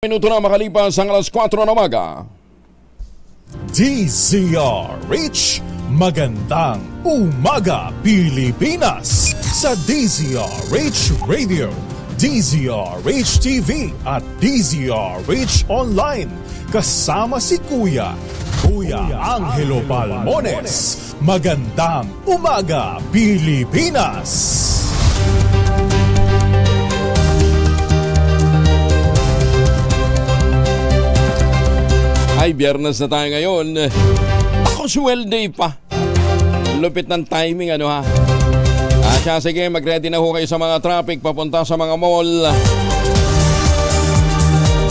Minuto na makalipas ang alas 4 ng umaga. DZRH, magandang umaga Pilipinas! Sa DZRH Radio, DZRH TV at DZRH Online. Kasama si Kuya Angelo Balmones. Magandang umaga Pilipinas! Ay, biyernes na tayo ngayon. Ako, swelday pa. Lupit ng timing, ano ha? At sige, mag-ready na ho kayo sa mga traffic papunta sa mga mall.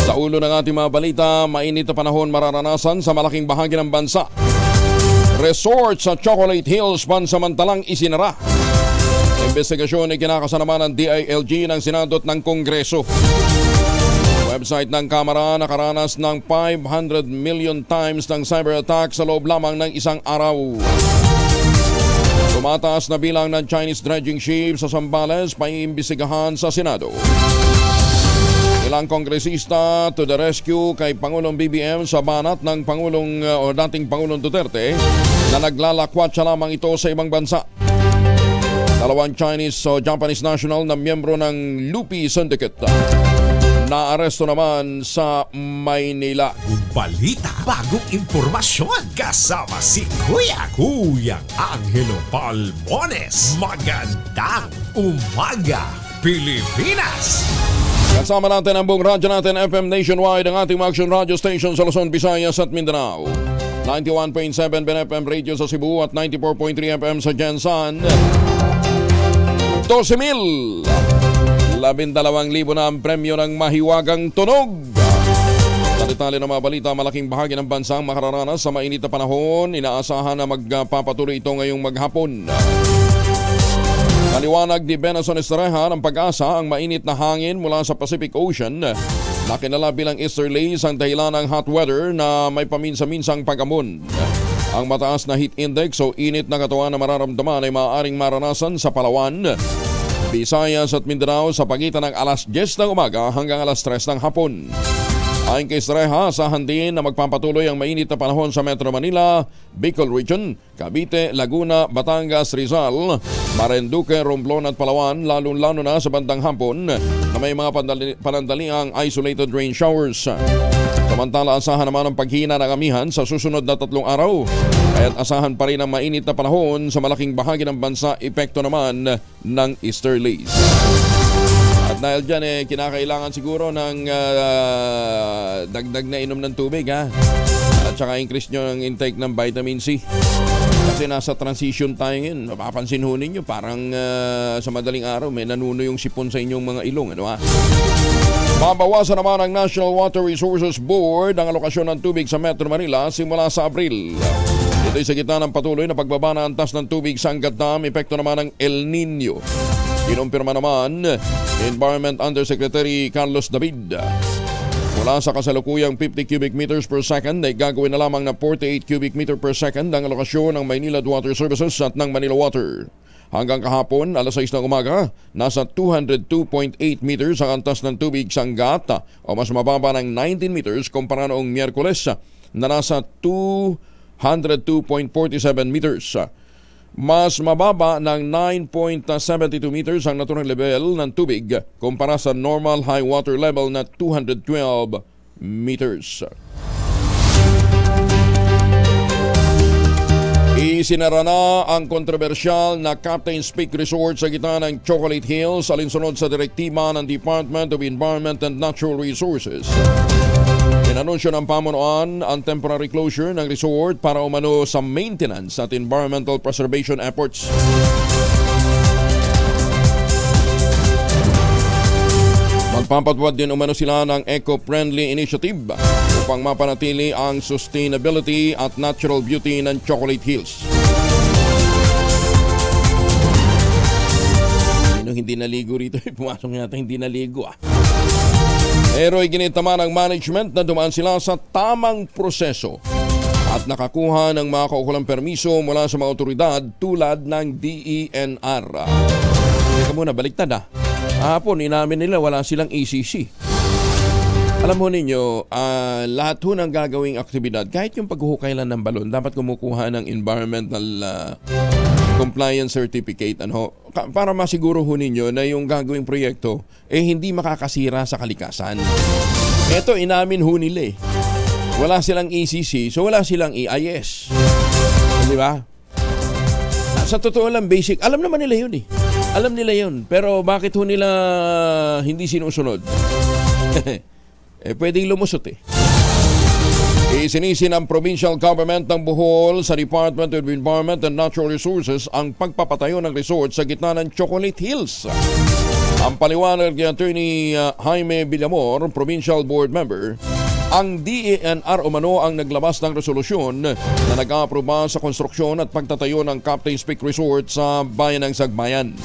Sa ulo ng ating mga balita, mainit na panahon mararanasan sa malaking bahagi ng bansa. Resort sa Chocolate Hills pansamantalang isinara. Investigasyon ay kinakasanaman ng DILG ng Senado at ng Kongreso. Website ng Kamara nakaranas ng 500 million times ng cyber attack sa loob lamang ng isang araw. Tumataas na bilang ng Chinese dredging ship sa Zambales paiimbestigahan sa Senado. Ilang kongresista to the rescue kay Pangulong BBM sa banat ng dating Pangulong Duterte na naglalakwat siya lamang ito sa ibang bansa. Dalawang Chinese o Japanese national na miyembro ng Lupi Syndicate naaresto naman sa Maynila. Balita, bagong impormasyon, kasama si Kuya Angelo Balmones. Magandang umaga Pilipinas! Kasama natin ang buong radyo natin FM nationwide, ang ating action radio station sa Luzon, Visayas at Mindanao. 91.7 BNFM radio sa Cebu at 94.3 FM sa Jensan. 12,000 12,000 na ang premyo ng mahiwagang tunog. Detalye ng mga balita, malaking bahagi ng bansa ang makararanas sa mainit na panahon. Inaasahan na magpapatuloy ito ngayong maghapon. Naliwanag ni Benson Estrella ng Pag-asa, ang mainit na hangin mula sa Pacific Ocean na kilala bilang easterlies ang dahilan ng hot weather na may paminsa-minsang pag-amon. Ang mataas na heat index o init na katawan na mararamdaman ay maaaring maranasan sa Palawan, Visayas at Mindanao sa pagitan ng alas 10 ng umaga hanggang alas 3 ng hapon. Ayon kay Estrella, asahan din na magpapatuloy ang mainit na panahon sa Metro Manila, Bicol Region, Cavite, Laguna, Batangas, Rizal, Marinduque, Romblon at Palawan, lalo-lalo na sa bandang hapon na may mga panandaliang isolated rain showers. Samantala, asahan naman ang paghina ng amihan sa susunod na 3 araw. Kaya't asahan pa rin ang mainit na panahon sa malaking bahagi ng bansa, epekto naman ng easterlies. At dahil dyan, kinakailangan siguro ng dagdag na inom ng tubig, ha? At saka increase nyo ang intake ng vitamin C. Kasi nasa transition tayo ngayon. Mapapansin ho ninyo, parang sa madaling araw may nanuno yung sipon sa inyong mga ilong, ano ha? Mabawasan naman ang National Water Resources Board ang alokasyon ng tubig sa Metro Manila simula sa Abril. Ito'y sa gitna ng patuloy na pagbaba ng antas ng tubig sa Angat Dam, epekto naman ng El Nino. Kinumpirma naman Environment Undersecretary Carlos David. Mula sa kasalukuyang 50 cubic meters per second ay gagawin na lamang na 48 cubic meter per second ang alokasyon ng Maynilad Water Services at ng Manila Water. Hanggang kahapon, alas 6 ng umaga, nasa 202.8 meters ang antas ng tubig sa Angat o mas mababa ng 19 meters kumpara noong Miyerkules na nasa 202.47 meters. Mas mababa ng 9.72 meters ang natural level ng tubig kumpara sa normal high water level na 212 meters. Isinara na ang kontrobersyal na Captain's Peak Resort sa gitna ng Chocolate Hills alinsunod sa direktiba ng Department of Environment and Natural Resources. Inanunsyo ng pamunuan ang temporary closure ng resort para umano sa maintenance at environmental preservation efforts. Magpapatupad din umano sila ng eco-friendly initiative upang mapanatili ang sustainability at natural beauty ng Chocolate Hills. Sino hindi naligo rito? Pumasok yata hindi naligo Pero iginitama ng management na dumaan sila sa tamang proseso at nakakuha ng mga kaukulang permiso mula sa mga otoridad tulad ng DENR. Teka muna, baliktad Kahapon inamin nila wala silang ECC. Alam mo ninyo, lahat ho ng gagawing aktibidad, kahit yung paghuhukay lang ng balon, dapat kumukuha ng environmental compliance certificate para masiguro ho ninyo na yung gagawing proyekto hindi makakasira sa kalikasan. Ito, inamin ho nila eh. Wala silang ECC, so wala silang EIS. Di ba? Sa totoo lang, basic. Alam naman nila yun eh. Alam nila yun. Pero bakit ho nila hindi sinusunod? Pwedeng lumusot eh. Isinisi ng provincial government ng Bohol sa Department of Environment and Natural Resources ang pagpapatayo ng resort sa gitna ng Chocolate Hills. Ang paliwanag ni Attorney Jaime Villamor, Provincial Board Member, ang DENR umano ang naglabas ng resolusyon na nag-aaproba sa konstruksyon at pagtatayo ng Captain's Peak Resort sa bayan ng Sagbayan.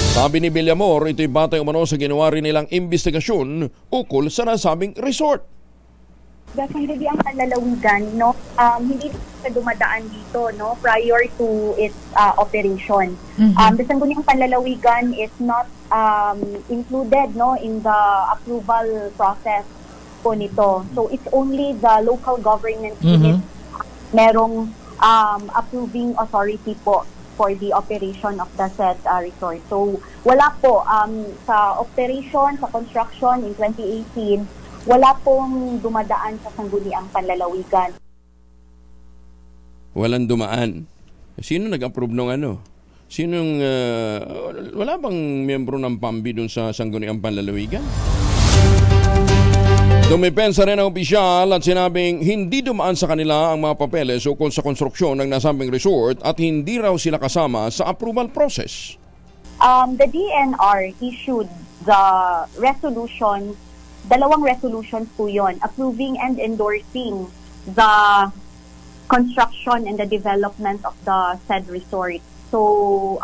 Sabi ni Villamor, ito'y batay umano sa ginawa rin nilang investigasyon ukol sa nasabing resort. Definitely ang panlalawigan, no? Hindi siya dumadaan dito, no? Prior to its operation. The Sangguniang Panlalawigan is not included, no, in the approval process po nito. So it's only the local government unit merong approving authority po for the operation of the said resort. So wala po sa operation, sa construction in 2018, wala pong dumadaan sa Sangguniang Panlalawigan. Walang dumaan. Sino nag-approve ng ano? Sinong wala bang miyembro ng PAMBI dun sa Sangguniang Panlalawigan? Dumipensa rin ang opisyal at sinabing hindi dumaan sa kanila ang mga papeles ukol sa konstruksyon ng nasabing resort at hindi raw sila kasama sa approval process. The DNR issued the resolution, dalawang resolutions po yun, approving and endorsing the construction and the development of the said resort. So,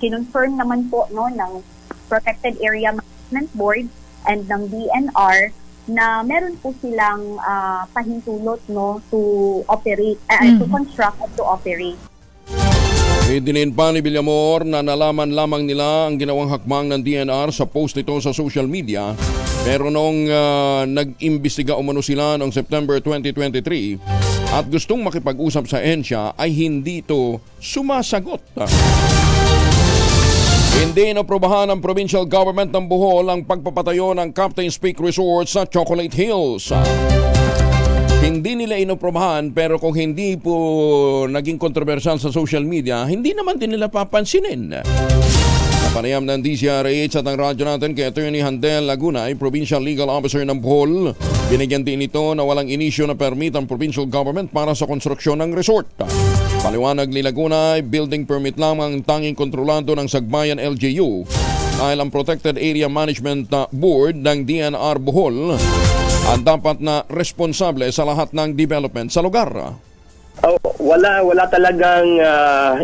kinonfirm naman po no, ng Protected Area Management Board and ng DNR na meron po silang pahintulot no to operate, to construct at to operate. Idinin pa ni Villamor na nalaman lamang nila ang ginawang hakbang ng DNR sa post nito sa social media. Pero noong nag-imbestiga umano sila noong September 2023 at gustong makipag-usap sa ahensya ay hindi ito sumasagot. Hindi inaprobahan ng provincial government ng Bohol ang pagpapatayo ng Captain's Peak Resort sa Chocolate Hills. Hindi nila inaprobahan pero kung hindi po naging kontrobersyal sa social media, hindi naman din nila papansinin. Napanayam ng DCRH at ang radyo natin kay Attorney Handel Lagunay, Provincial Legal Officer ng Bohol. Binigyan din ito na walang inisyo na permit ang provincial government para sa konstruksyon ng resort. Paliwanag ni Lagunay, building permit lang ang tanging kontrolado ng Sagbayan LGU dahil ang Protected Area Management Board ng DNR Bohol ang dapat na responsable sa lahat ng development sa lugar. Wala talagang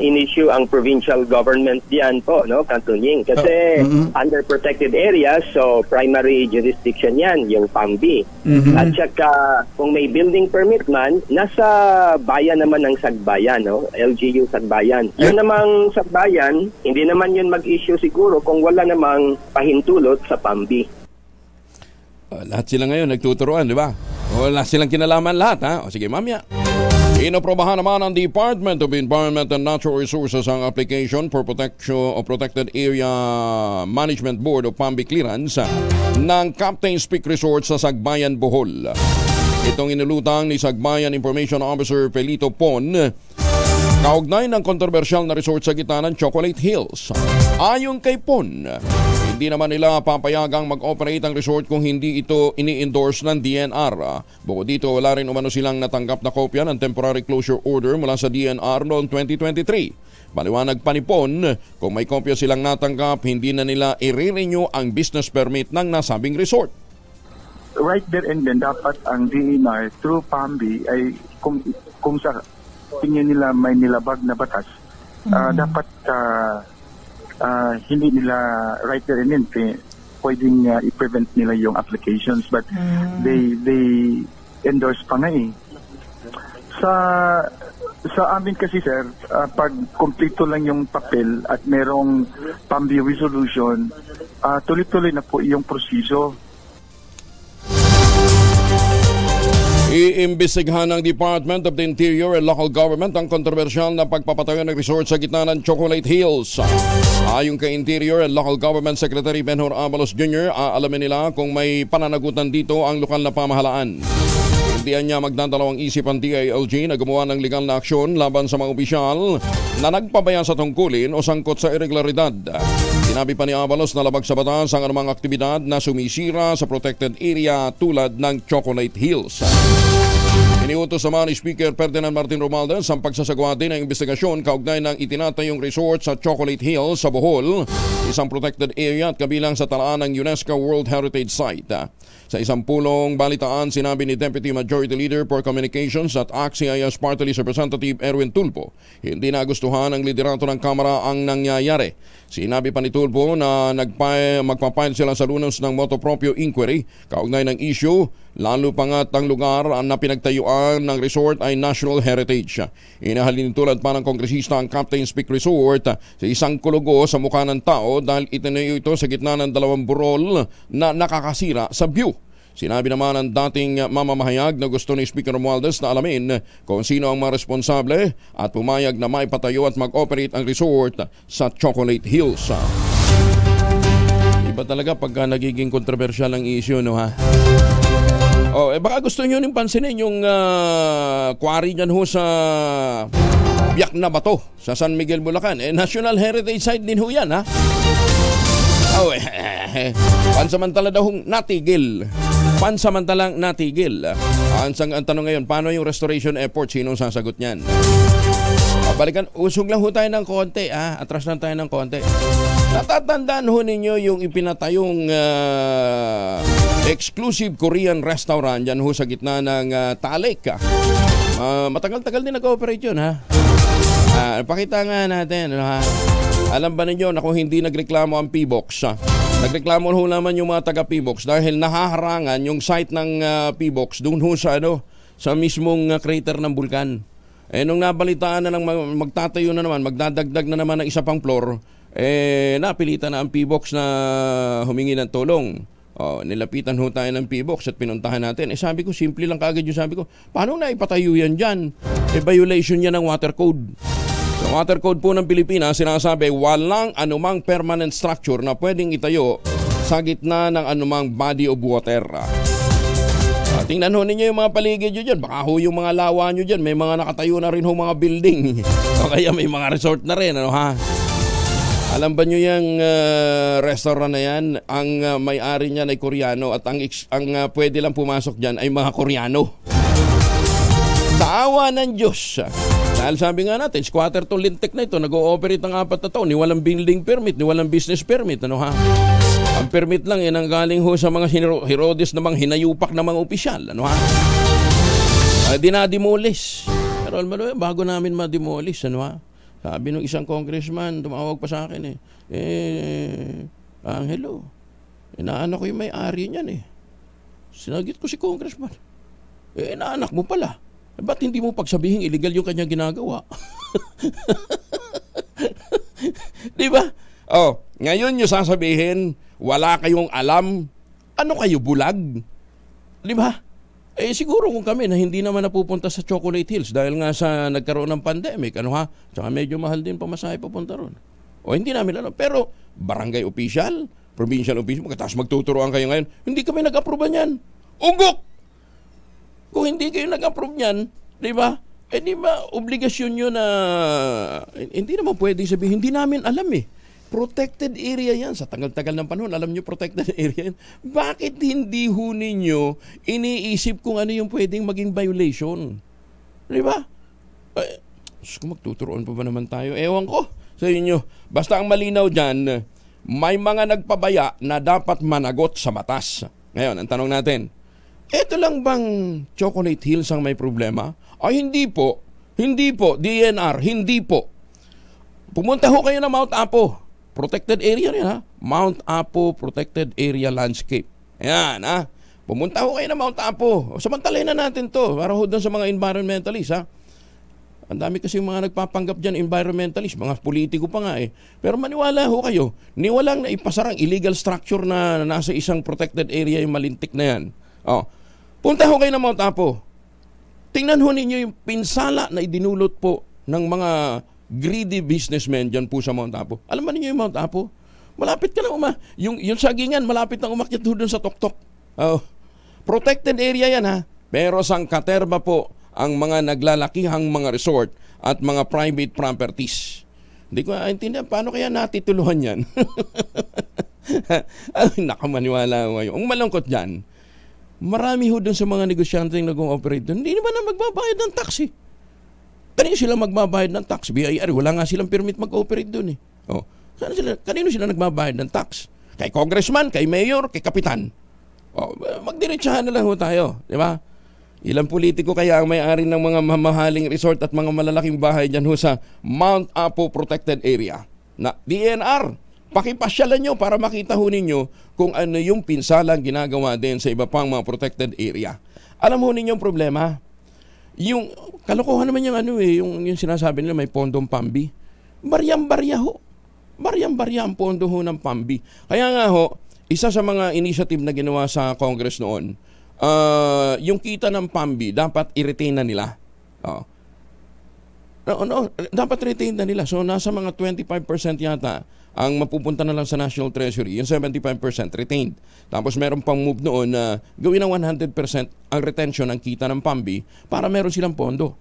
in-issue ang provincial government diyan po, no, Kantunying. Kasi under protected areas, so primary jurisdiction yan, yung PAMBI. At saka kung may building permit man, nasa bayan naman ng Sagbayan, no, LGU Sagbayan. Yun namang Sagbayan, hindi naman yun mag-issue siguro kung wala namang pahintulot sa PAMBI. Lahat sila ngayon nagtuturuan, di ba? Wala silang kinalaman lahat, ha? O sige, mamaya. Inaprobahan naman ng Department of Environment and Natural Resources ang application for protection of Protected Area Management Board of PAMBI clearance ng Captain's Peak Resort sa Sagbayan, Bohol. Itong inulutang ni Sagbayan Information Officer Pelito Pon kaugnay ng kontrobersyal na resort sa gitna ng Chocolate Hills. Ayon kay Pon, hindi naman nila papayagang mag-operate ang resort kung hindi ito ini-endorse ng DNR. Bukod dito, wala rin umano silang natanggap na kopya ng temporary closure order mula sa DNR noong 2023. Paliwanag pa ni Pon, kung may kopya silang natanggap, hindi na nila i-renew ang business permit ng nasabing resort. Right there and then, dapat ang DNR through PAMBI ay kung sa tingin nila may nilabag na batas, dapat hindi nila right there and then pwedeng i-prevent nila yung applications, but they endorse pa nga eh. Sa amin kasi sir, pag kompleto lang yung papel at merong PAMBI resolution, tuloy-tuloy na po yung proseso. Iniimbestigahan ng Department of the Interior and Local Government ang kontrobersyal na pagpapatayo ng resort sa gitna ng Chocolate Hills. Ayon kay Interior and Local Government Secretary Benhur Abalos Jr., aalamin nila kung may pananagutan dito ang lokal na pamahalaan. Hindihan niya magdadalawang isip ang DILG na gumawa ng legal na aksyon laban sa mga opisyal na nagpabaya sa tungkulin o sangkot sa irregularidad. Sinabi pa ni Abalos na labag sa batas ang anumang aktibidad na sumisira sa protected area tulad ng Chocolate Hills. Iniutos naman ni Speaker Ferdinand Martin Romualdez ang pagsasagawa din ng investigasyon kaugnay ng itinatayong resort sa Chocolate Hills sa Bohol, isang protected area at kabilang sa talaan ng UNESCO World Heritage Site. Sa isang pulong balitaan, sinabi ni Deputy Majority Leader for Communications at ACT-CIS Party List Representative Erwin Tulfo, hindi nagustuhan ng liderato ng Kamara ang nangyayari. Sinabi pa ni Tulfo na magpapile sila sa Lunes ng motu proprio inquiry kaugnay ng issue, lalo pa nga't ang lugar na pinagtayuan ng resort ay National Heritage. Inahalin tulad pa ng kongresista ang Captain's Peak Resort sa isang kulugo sa mukha ng tao dahil itinayo ito sa gitna ng dalawang burol na nakakasira sa view. Sinabi naman ng dating mamamahayag na gusto ni Speaker Romualdez na alamin kung sino ang mga responsable at pumayag na maipatayo at mag-operate ang resort sa Chocolate Hills. Iba talaga pagka nagiging kontrobersyal ang issue, no ha? Baka gusto nyo rin pansinin yung quarry dyan ho sa Biak na Bato sa San Miguel, Bulacan. National Heritage Site din ho yan, ha? Pansamantala daw hong natigil. Pansamantalang natigil. Ang tanong ngayon, paano yung restoration effort? Sinong sasagot niyan? Balikan, usog lang ho tayo ng konti. Atras lang tayo ng konti. Natatandaan ho ninyo yung ipinatayong exclusive Korean restaurant dyan ho sa gitna ng Talik. Matagal-tagal din nag-ooperate yun, ha? Pakita nga natin, ha? Alam ba ninyo na kung hindi nagreklamo ang P-Box? Nagreklamo ho naman yung mga taga P-Box dahil nahaharangan yung site ng P-Box doon ho sa mismong crater ng bulkan. Nung nabalitaan na ng magtatayo na naman, magdadagdag na naman ng isa pang floor, napilitan na ang P-Box na humingi ng tulong. Nilapitan ho tayo ng P-Box at pinuntahan natin. Sabi ko, simple lang kaagad yung sabi ko, paano na ipatayo yan dyan? Violation yan ng water code. Sa water code po ng Pilipinas, sinasabi walang anumang permanent structure na pwedeng itayo sa gitna ng anumang body of water. Tingnan ho ninyo yung mga paligid nyo dyan. Baka ho yung mga lawa nyo dyan. May mga nakatayo na rin ho mga building. O kaya may mga resort na rin. Ano, ha? Alam ba nyo yung restaurant na yan? Ang may-ari niyan ay Koreano at ang pwede lang pumasok dyan ay mga Koreano. Sa awa ng Diyos. Dahil sabi nga natin, squatter to lintek na ito, nag-ooperate ng 4 na taon, ni walang building permit, ni walang business permit, ano ha? Ang permit lang yan ang galing ho sa mga Herodes na mga hinayupak na mga opisyal, ano ha? Dinademolish. Pero alam mo, bago namin mademolish, ano ha? Sabi ng isang congressman, tumawag pa sa akin Angelo, inaanak ko yung may-ari niyan Sinagit ko si congressman. Inaanak mo pala. Ba't hindi mo pagsabihin illegal yung kanyang ginagawa? Di ba? Ngayon nyo sasabihin, wala kayong alam. Ano kayo, bulag? Di ba? Siguro kung kami na hindi naman napupunta sa Chocolate Hills dahil nga sa nagkaroon ng pandemic, ano ha? Tsaka medyo mahal din pamasahe papunta ron. Hindi namin alam. Pero barangay official, provincial official, tapos magtuturoan kayo ngayon, hindi kami nag-approve niyan. Ugok! Kung hindi kayo nag-approve niyan, di ba? Di ba, obligasyon nyo na, hindi naman pwede sabihin, hindi namin alam Protected area yan. Sa tagal-tagal ng panahon, alam nyo, protected area yan. Bakit hindi ho ninyo iniisip kung ano yung pwedeng maging violation? Di ba? Kung magtuturoan pa ba naman tayo? Ewan ko sa inyo. Basta ang malinaw dyan, may mga nagpabaya na dapat managot sa batas. Ngayon, ang tanong natin, ito lang bang Chocolate Hills ang may problema? Hindi po. Hindi po. DNR, hindi po. Pumunta ho kayo ng Mount Apo. Protected area rin, ha? Mount Apo Protected Area Landscape. Ayan, ha? Pumunta ho kayo ng Mount Apo. Samantalay na natin to. Para ho doon sa mga environmentalists, ha? Ang dami kasi mga nagpapanggap dyan, environmentalist, mga politiko pa nga Pero maniwala ho kayo, niwalang na ipasarang illegal structure na nasa isang protected area yung malintik na yan. Punta ho kayo ng Mount Apo. Tingnan ho ninyo yung pinsala na idinulot po ng mga greedy businessmen dyan po sa Mount Apo. Alam ba ninyo yung Mount Apo? Malapit ka na yung sagingan, malapit na umakyat doon sa tuktok. Protected area yan ha. Pero sangkaterba po ang mga naglalakihang mga resort at mga private properties. Hindi ko naintindihan paano kaya natituluhan yan. Ay, nakamaniwala ko ngayon. Ang malungkot dyan, marami ho doon sa mga negosyante yung nag-ooperate doon, hindi naman na magbabayad ng tax eh. Kanino sila magbabayad ng tax? BIR, wala nga silang permit mag-ooperate doon eh. Kanino sila nagbabayad ng tax? Kay congressman, kay mayor, kay kapitan. Magdiretsahan na lang ho tayo, di ba? Ilang politiko kaya ang may-ari ng mga mamahaling resort at mga malalaking bahay dyan ho sa Mount Apo Protected Area? Na DNR, pakipasyalan nyo para makita ho ninyo kung ano yung pinsalang ginagawa din sa iba pang mga protected area. Alam ho ninyo yung problema? Yung kalokohan naman yung sinasabi nila may pondong PAMBI. Baryang-barya ho. Baryang-barya ang pondo ho ng PAMBI. Kaya nga ho, isa sa mga initiative na ginawa sa Congress noon, yung kita ng PAMBI dapat i-retain na nila. Dapat retain na nila. So nasa mga 25% yata ang mapupunta na lang sa National Treasury, yung 75% retained. Tapos meron pang move noon na gawin ng 100% ang retention ng kita ng PAMBI para meron silang pondo.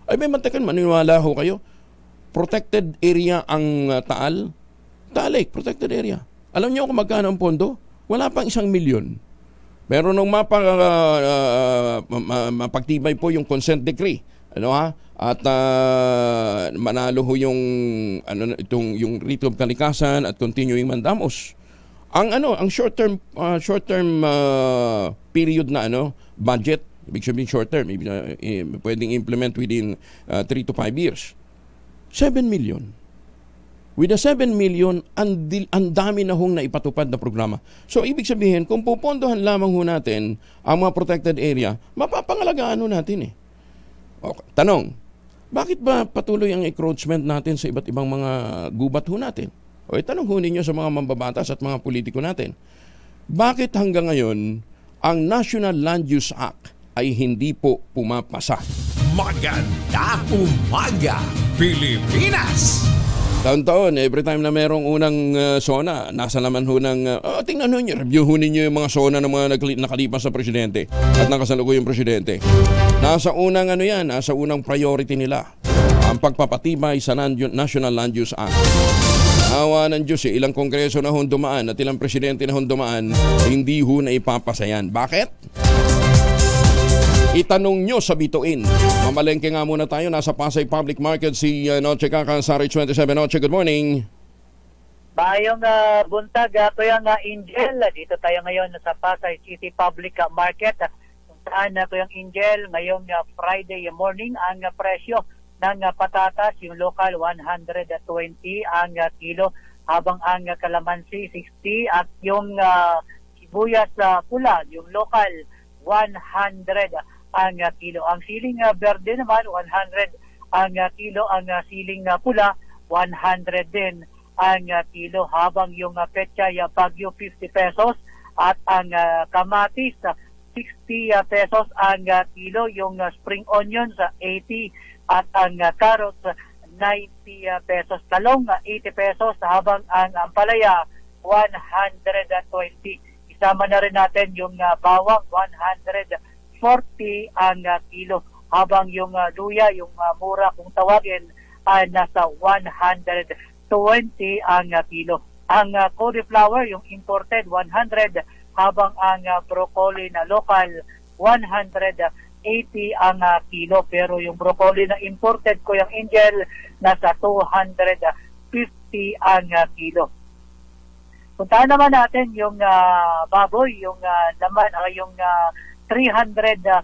Ay may mantakan, maniwala ho kayo. Protected area ang Taal. Taal Lake, protected area. Alam niyo kung magkano ang pondo? Wala pang 1 milyon. Pero nung mapagtibay po yung consent decree, at manalo ho yung yung writ of kalikasan at continuing mandamos. Ang short-term period na budget, ibig sabihin short-term, pwedeng implement within 3 to 5 years. 7 million. With the 7 million, ang dami na hong naipatupad na programa. So, ibig sabihin, kung pupondohan lamang ho natin ang mga protected area, mapapangalagaan ho natin eh. Okay. Tanong, bakit ba patuloy ang encroachment natin sa iba't ibang mga gubat ho natin? Tanong ho ninyo sa mga mambabatas at mga politiko natin. Bakit hanggang ngayon, ang National Land Use Act ay hindi po pumapasa? Magandang umaga, Pilipinas! Taon-taon, every time na merong unang SONA, nasa naman ho ng, tingnan ho nyo, review ho ninyo yung mga SONA ng mga nakalipas sa presidente at nakasalukuy yung presidente. Nasa unang nasa unang priority nila, ang pagpapatibay sa National Land Use Act. Awa ng Diyos ilang kongreso na hong dumaan at ilang presidente na hong dumaan, hindi ho na ipapasa yan. Bakit? Itanong nyo sa bituin. Mamalengke nga muna tayo. Nasa Pasay Public Market si Noche Kakansari 27. Noche, good morning. Bayong buntag, Kuya Angel. Dito tayo ngayon sa Pasay City Public Market. Kung saan, Kuya Angel, ngayong Friday morning, ang presyo ng patatas, yung local 120 ang kilo, habang ang kalamansi 60 at yung sibuyas pula, yung local 100 ang kilo. Ang siling verde naman 100 ang kilo, ang siling pula 100 din ang kilo, habang yung pechay bagyo 50 pesos at ang kamatis 60 pesos ang kilo, yung spring onions 80 at ang carrots 90 pesos, talong 80 pesos, habang ang ampalaya 120. Isama na rin natin yung bawang 140 ang kilo, habang yung luya, yung mura kung tawagin, nasa 120 ang kilo. Ang cauliflower, yung imported, 100, habang ang broccoli na local 180 ang kilo. Pero yung broccoli na imported, Kuya Angel, nasa 250 ang kilo. Puntahan naman natin yung baboy, yung laman, yung 330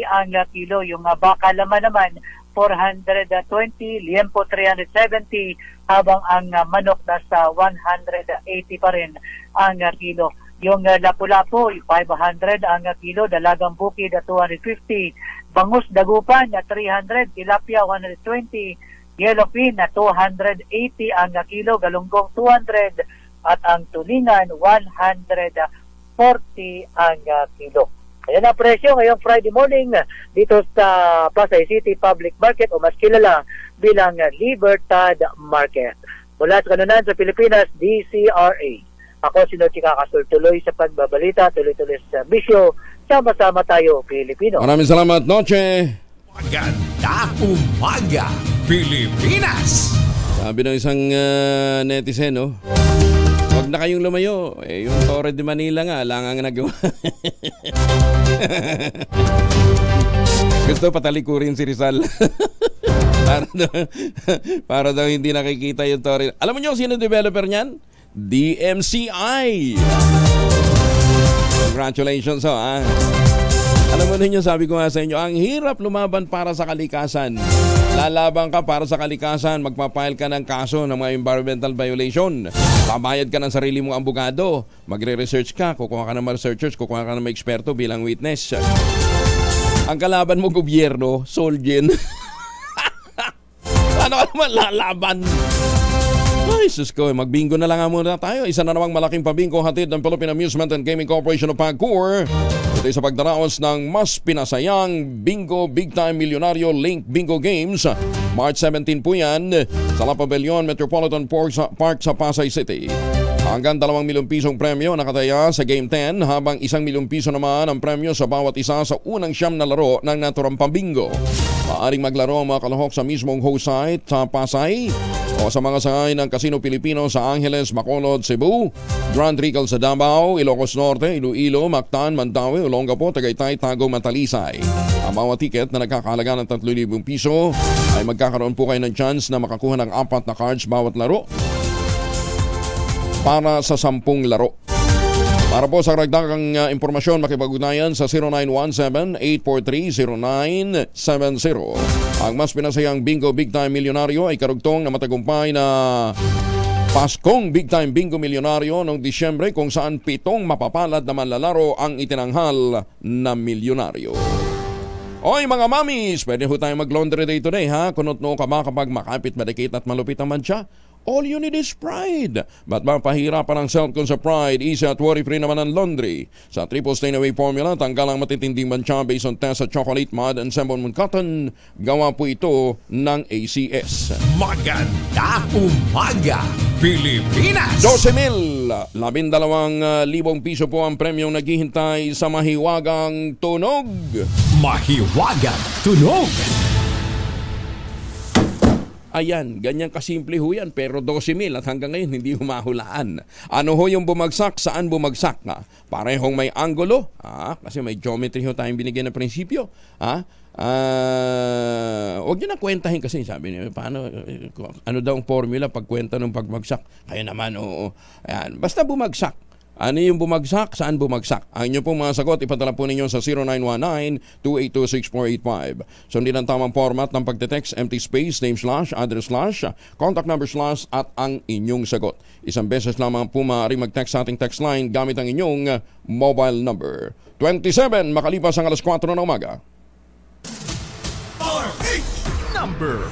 ang kilo. Yung baka laman naman 420, liempo 370, habang ang manok nasa 180 pa rin ang kilo. Yung lapu-lapu 500 ang kilo, dalagang bukid 250, bangus dagupan 300, tilapia 120, yellowfin 280 ang kilo, galunggong 200, at ang tulingan 140 ang kilo. Ayan ang presyo ngayong Friday morning dito sa Pasay City Public Market o mas kilala bilang Libertad Market. Mula sa kanunan sa Pilipinas, DCRA. Ako si Noche Kakasur, tuloy sa pagbabalita, tuloy-tuloy sa bisyo. Sama-sama tayo, Pilipino. Maraming salamat, Noche. Maganda umaga, Pilipinas! Sabi ng isang netizen, no? Huwag na kayong lumayo. Yung Torre de Manila nga, lang ang nagawa. Gusto patalikurin si Rizal. para daw hindi nakikita yung Torre. Alam mo nyo sino developer niyan? DMCI. Congratulations, Alam mo ninyo, sabi ko nga sa inyo, ang hirap lumaban para sa kalikasan. Lalaban ka para sa kalikasan, magpapile ka ng kaso ng mga environmental violation. Babayad ka ng sarili mong abogado. Magre-research ka, kukuha ka ng mga researchers, kukuha ka ng mga eksperto bilang witness. Ang kalaban mo, gobyerno, Solgen. Ano ka naman lalaban? Ay, sus ko, magbingo na lang muna tayo. Isa na namang malaking pabingko hatid ng Philippine Amusement and Gaming Corporation of PAGCOR. Ito sa pagdaraos ng mas pinasayang Bingo Big Time Milyonaryo Link Bingo Games. March 17 po yan sa La Pavilion Metropolitan Park sa Pasay City. Hanggang 2 milyong pisong premyo nakataya sa Game 10 habang 1 milyong piso naman ang premyo sa bawat isa sa unang 9 na laro ng naturang pambingo. Maaring maglaro ang mga kalahok sa mismong host site sa Pasay o sa mga sangay ng Casino Pilipino sa Angeles, Bacolod, Cebu, Grand Regal sa Davao, Ilocos Norte, Iloilo, Mactan, Mandaue, Olongapo, Tagaytay, Tagum at Talisay. Ang bawat ticket na nagkakahalaga ng 3,000 piso ay magkakaroon po kayo ng chance na makakuha ng 4 na cards bawat laro para sa 10 laro. Para po sa karagdagang impormasyon, makipag-ugnayan sa 0917-843-0970. Ang mas pinasayang Bingo Big Time Milyonaryo ay karugtong na matagumpay na Paskong Big Time Bingo Milyonaryo noong Disyembre kung saan 7 mapapalad na manlalaro ang itinanghal na milyonaryo. Oy mga mamis, pwede ho tayo mag-laundry day today ha? Kunot no ka ba kapag makapit, madikit at malupit ang mancha? All you need is Pride. Ba't ba pahirapan ang self-con sa Pride? Easy at worry-free naman ang laundry. Sa triple stain-away formula, tanggal ang matitinding mancha based on test sa chocolate, mud, and Semon cotton. Gawa po ito ng ACS. Maganda umaga, Pilipinas! 12,000, 12,000 piso po ang premyong naghihintay sa mahiwagang tunog. Mahiwagang tunog! Ayan, ganyan kasimple ho yan, pero 12,000 at hanggang ngayon hindi humahulaan. Ano ho yung bumagsak? Saan bumagsak? Parehong may anggulo, kasi may geometry ho tayong binigyan ng prinsipyo. Huwag nyo na kwentahin kasi sabi niyo, paano, ano daw ang formula pagkwenta ng pagbagsak? Kaya naman, oo. Ayan, basta bumagsak. Ano yung bumagsak? Saan bumagsak? Ang inyo pong mga sagot, ipadala po ninyo sa 0919-282-6485. Sundin ang tamang format ng pagte-text, empty space, name slash, address slash, contact number slash, at ang inyong sagot. Isang beses lamang po maaaring mag-text sa ating text line gamit ang inyong mobile number. 27, makalipas ang alas 4 ng umaga. Number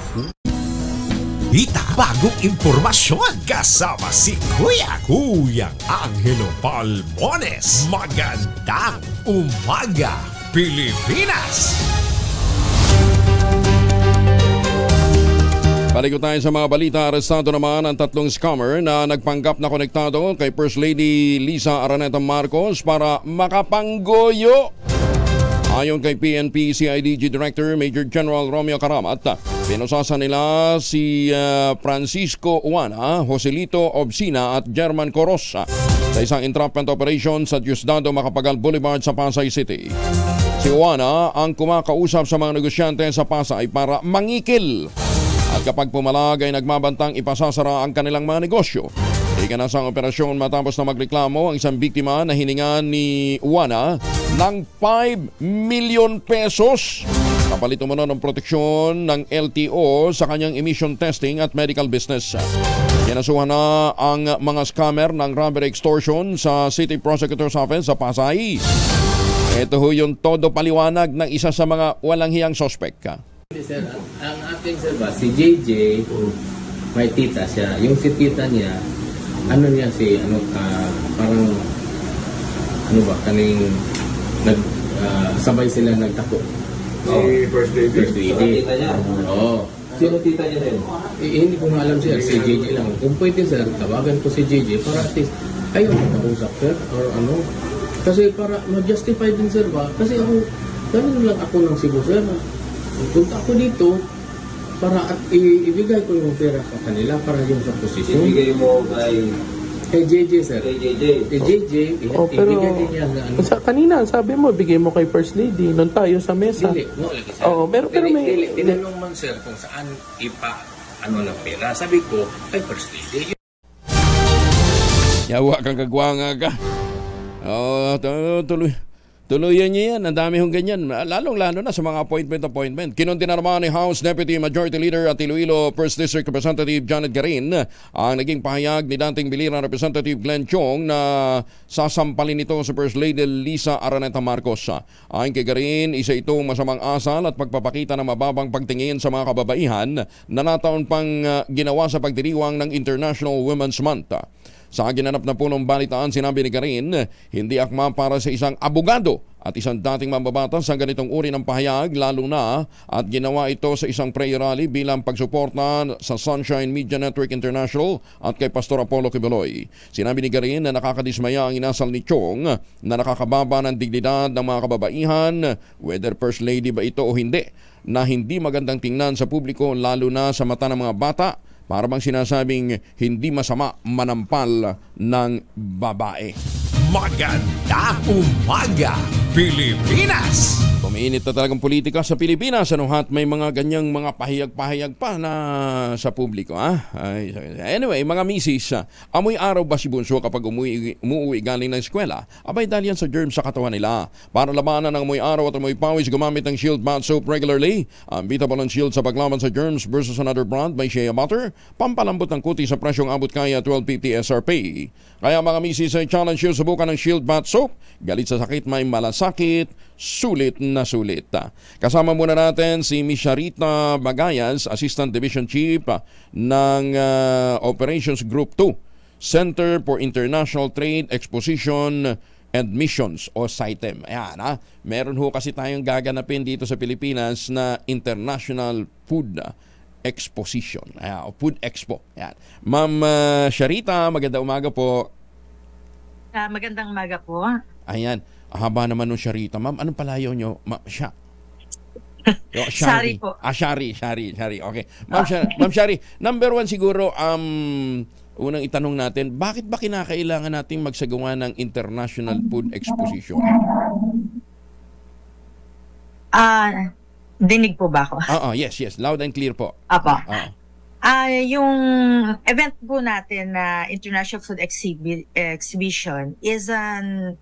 Ita, bagong impormasyon kasama si Kuyang Angelo Palmones. Magandang umaga, Pilipinas! Balik tayo sa mga balita. Arestado naman ang 3 scammer na nagpanggap na konektado kay First Lady Lisa Araneta Marcos para makapanggoyo. Ayon kay PNP CIDG Director Major General Romeo Caramat, pinusasan nila si Francisco Uwana, Joselito Obsina at German Corosa sa isang entrapment operation sa Diosdado Macapagal Boulevard sa Pasay City. Si Uwana ang kumakausap sa mga negosyante sa Pasay para mangikil at kapag pumalag ay nagmabantang ipasasara ang kanilang mga negosyo. Ikanasang operasyon matapos na magreklamo ang isang biktima na hiningan ni Uwana ng 5 million pesos. Kapalit umano ng proteksyon ng LTO sa kanyang emission testing at medical business. Kinasuhan na ang mga scammer ng robbery extortion sa City Prosecutor's Office sa Pasay. Ito ho yung todo paliwanag ng isa sa mga walang hiyang sospek. Sir, ang ating sir ba, si JJ, may tita siya. Yung si tita niya, ano niya si, parang, kaning, sabay sila nagtako. First Lady. First Lady. Oo. Sino tita niya din? Hindi ko nga alam sir, si JJ lang. Kung pwede sir, tawagan ko si JJ para at least kayo makausap sir or ano. Kasi para ma-justify din sir ba? Kasi ako, ganun lang ako ng Cebu sir. Punta ako dito para at ibigay ko yung pera sa kanila para yung sa posisyon. Ibigay mo kay JJ sir. Kay JJ. Kay JJ, pero ibigay din niya na ano. kanina, sabi mo, bigay mo kay First Lady nung tayo sa mesa. Dili, no, lagi sir. Oo, pero may... Tinanong man sir kung saan ano ng pera. Sabi ko, kay First Lady. Yawa kang kagwanga ka. Tuluyan niya yan. Ang dami hong ganyan. Lalong-lalo na sa mga appointment. Kinundi na naman ni House Deputy Majority Leader at Iloilo First District Representative Janet Garin ang naging pahayag ni dating Biliran Representative Glenn Chong na sasampalin ito sa First Lady Lisa Araneta Marcos. Ayon kay Garin, isa itong masamang asal at pagpapakita ng mababang pagtingin sa mga kababaihan na nataon pang ginawa sa pagdiriwang ng International Women's Month. Sa ginanap na punong balitaan, sinabi ni Karin, hindi akma para sa isang abogado at isang dating mambabatas ang ganitong uri ng pahayag, lalo na at ginawa ito sa isang prayer rally bilang pagsuporta sa Sunshine Media Network International at kay Pastor Apollo Kibuloy. Sinabi ni Karin na nakakadismaya ang inasal ni Chong na nakakababa ng dignidad ng mga kababaihan, whether First Lady ba ito o hindi, na hindi magandang tingnan sa publiko lalo na sa mata ng mga bata. Para bang sinasabing hindi masama manampal ng babae. Magandang umaga, Pilipinas! Kumiinit na talagang politika sa Pilipinas. Anuhat may mga ganyang mga pahayag-pahayag pa na sa publiko. Anyway, mga misis, amoy araw ba si Bunso kapag umuwi galing ng eskwela? Abay dahil yan sa germs sa katawan nila. Para labanan ng amoy araw at amoy pawis, gumamit ng Shield Bath Soap regularly. Ang Beatable and Shield sa paglaban sa germs versus another brand may shea butter. Pampalambot ng kuti sa presyong abot kaya 12.50 SRP. Kaya mga misis, challenge you, subukan ng Shield Bath Soap. Galit sa sakit, may malasakit, sulit na sulit. Kasama muna natin si Ms. Sharita Bagayas, Assistant Division Chief ng Operations Group 2, Center for International Trade, Exposition and Missions o CITEM. Ayan, meron ho kasi tayong gaganapin dito sa Pilipinas na International Food Exposition. Ayan, Food Expo. Ayan. Ma'am Sharita, magandang umaga po. Magandang umaga po. Ayan. Haba naman nung Sharita. Ma'am, anong palayaw nyo? Shari po. Shari. Okay. Ma'am Shari, number one siguro, unang itanong natin, bakit ba kinakailangan nating magsagawa ng International Food Exposition? Dinig po ba ako? Yes. Loud and clear po. Apo. Yung event po natin na International Food Exhibition is an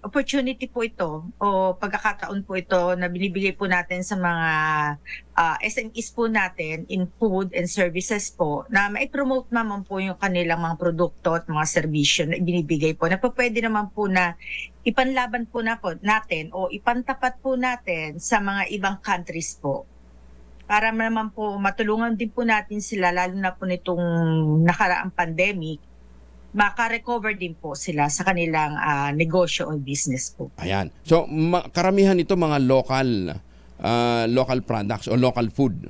opportunity po ito o pagkakataon po ito na binibigay po natin sa mga SMEs po natin in food and services po na mai-promote naman po yung kanilang mga produkto at mga serbisyo na binibigay po. Na pwede naman po na ipanlaban po natin o ipantapat po natin sa mga ibang countries po. Para naman po matulungan din po natin sila, lalo na po nitong nakaraang pandemic, maka-recover din po sila sa kanilang negosyo o business po. Ayan. So, karamihan ito mga local products o local food.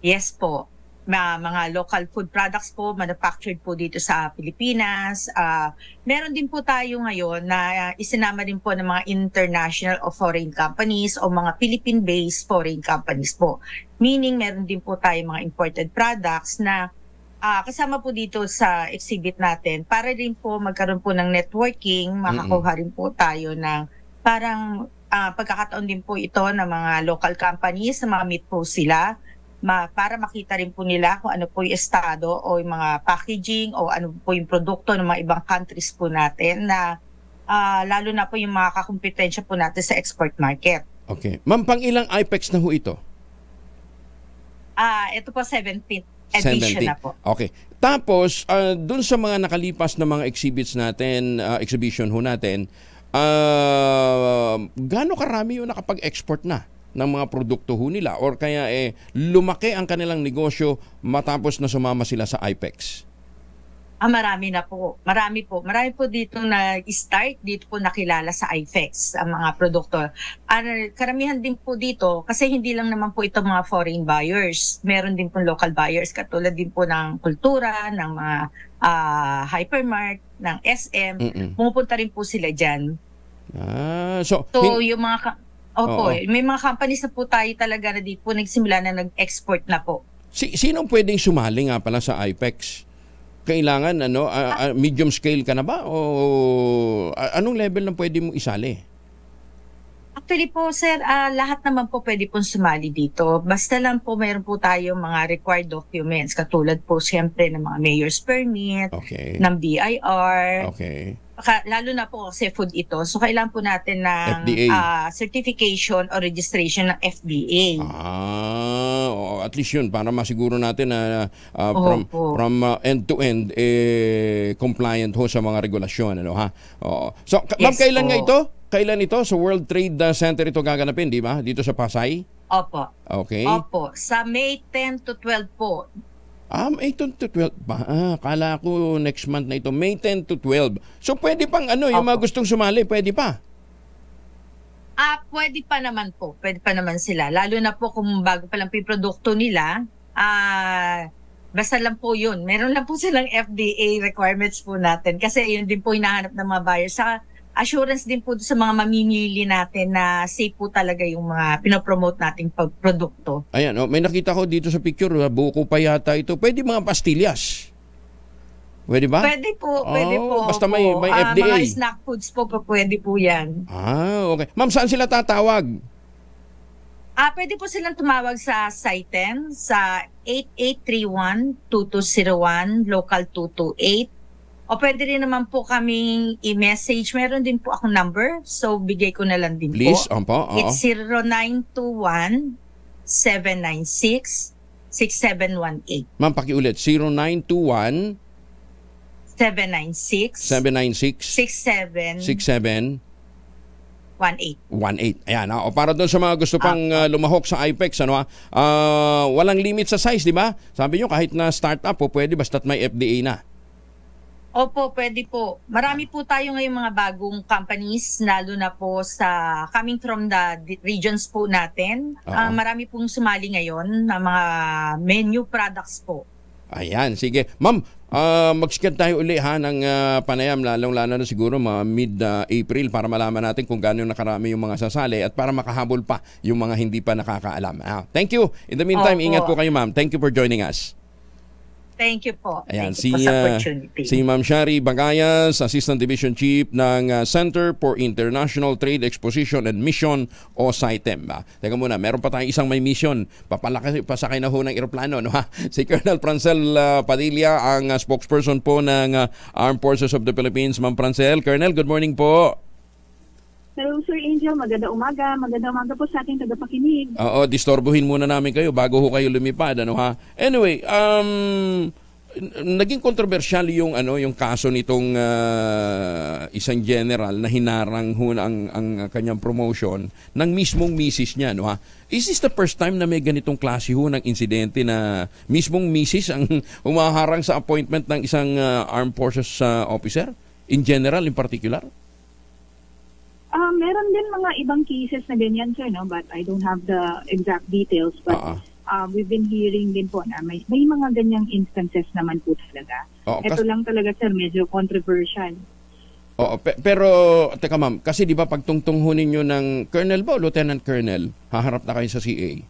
Yes po. Mga local food products po, manufactured po dito sa Pilipinas. Meron din po tayo ngayon na isinama din po ng mga international o foreign companies o mga Philippine-based foreign companies po. Meaning, meron din po tayo mga imported products na kasama po dito sa exhibit natin para rin po magkaroon po ng networking, makakuha rin po tayo ng parang pagkakataon din po ito ng mga local companies na ma-meet po sila. Para makita rin po nila kung ano po yung estado o yung mga packaging o ano po yung produkto ng mga ibang countries po natin na lalo na po yung mga kakumpetensya po natin sa export market. Okay. Ma'am, pang ilang IPEX na ho ito? Ito po 17th edition 17. Na po. Okay. Tapos, dun sa mga nakalipas na mga exhibits natin, exhibition ho natin, gaano karami yung nakapag-export na ng mga produkto ho nila or kaya lumaki ang kanilang negosyo matapos na sumama sila sa IPEX? Marami na po. Marami po dito nag-start, dito po nakilala sa IFEX ang mga produkto. Karamihan din po dito, kasi hindi lang naman po ito mga foreign buyers. Meron din po local buyers, katulad din po ng kultura, ng mga hypermart, ng SM. Pumupunta rin po sila dyan. So yung mga... may mga companies na po tayo talaga na dito po nagsimula na nag-export na po. Sinong pwedeng sumali nga pala sa IFEX? Kailangan medium scale ka na ba o anong level na pwede mong isali? Actually po sir, lahat naman po pwede pong sumali dito. Basta lang po mayroon po tayong mga required documents, katulad po siyempre ng mga mayor's permit, ng BIR. Lalo na po kasi food ito. So kailangan po natin ng certification or registration ng FDA. At least yun para masiguro natin na from end to end compliant ho sa mga regulasyon, ano ha. So ma'am, kailan nga ito? Kailan ito? Sa World Trade Center ito gaganapin, di ba? Dito sa Pasay? Opo. Okay. Opo, sa May 10 to 12 po. May 10 to 12 ba? Kala ko next month na ito. May 10 to 12. So pwede pang yung mga gustong sumali, pwede pa? Pwede pa naman po. Pwede pa naman sila. Lalo na po kung bago pa lang po yung produkto nila, basta lang po yun. Meron lang po silang FDA requirements po natin. Kasi yun din po hinahanap ng mga buyers. Saka assurance din po sa mga mamimili natin na safe po talaga yung mga pinopromote nating produkto. Ayan, may nakita ko dito sa picture, buko pa yata ito. Pwede mga pastillas. Pwede ba? Pwede po. Basta may FDA. Mga snack foods po, pwede po yan. Okay. Ma'am, saan sila tatawag? Pwede po silang tumawag sa SITEM sa 8831-2201, local 228. O pwede rin naman po kaming i-message. Meron din po akong number. So, bigay ko na lang din Please, po. It's 0921-796-6718. Ma'am, pakiulit. 0921 796 67 18. Ayan, para doon sa mga gusto pang lumahok sa IFEX, walang limit sa size, di ba? Sabi nyo, kahit na startup po, pwede basta't may FDA na. Opo, pwede po. Marami po tayo ngayong mga bagong companies, lalo na po sa coming from the regions po natin. Marami pong sumali ngayon na mga menu products po. Ayan, sige. Ma'am, mag-scan tayo uli ng panayam, lalong-lalo na siguro mga mid-April para malaman natin kung gaano nakarami yung mga sasali at para makahabol pa yung mga hindi pa nakakaalam. Thank you. In the meantime, ingat po kayo ma'am. Thank you for joining us. Thank you po. Ayan, Thank you po sa opportunity. Si Ma'am Shari Bagayas, Assistant Division Chief ng Center for International Trade Exposition and Mission o SITEM. Teka muna, meron pa tayong isang may mission. Pasakay na ho ng eroplano. No, ha? Si Colonel Francel Padilla, ang spokesperson po ng Armed Forces of the Philippines. Ma'am Francel. Colonel, good morning po. Hello, Sir Angel. Magandang umaga. Magandang umaga po sa ating tagapakinig. Disturbuhin muna namin kayo bago ho kayo lumipad, ano ha? Anyway, naging kontrobersyal yung kaso nitong isang general na hinarang ho ang kanyang promotion ng mismong misis niya, no ha? Is this the first time na may ganitong klase ho ng insidente na mismong misis ang humaharang sa appointment ng isang armed forces officer? In general, in particular? Meron din mga ibang cases na ganyan, sir, no? But I don't have the exact details. But we've been hearing din po na may mga ganyang instances naman po talaga. Ito lang talaga, sir, medyo controversial. Pero, teka ma'am, kasi di ba pagtungtong ho ninyo ng Colonel ba o Lieutenant Colonel, haharap na kayo sa CA?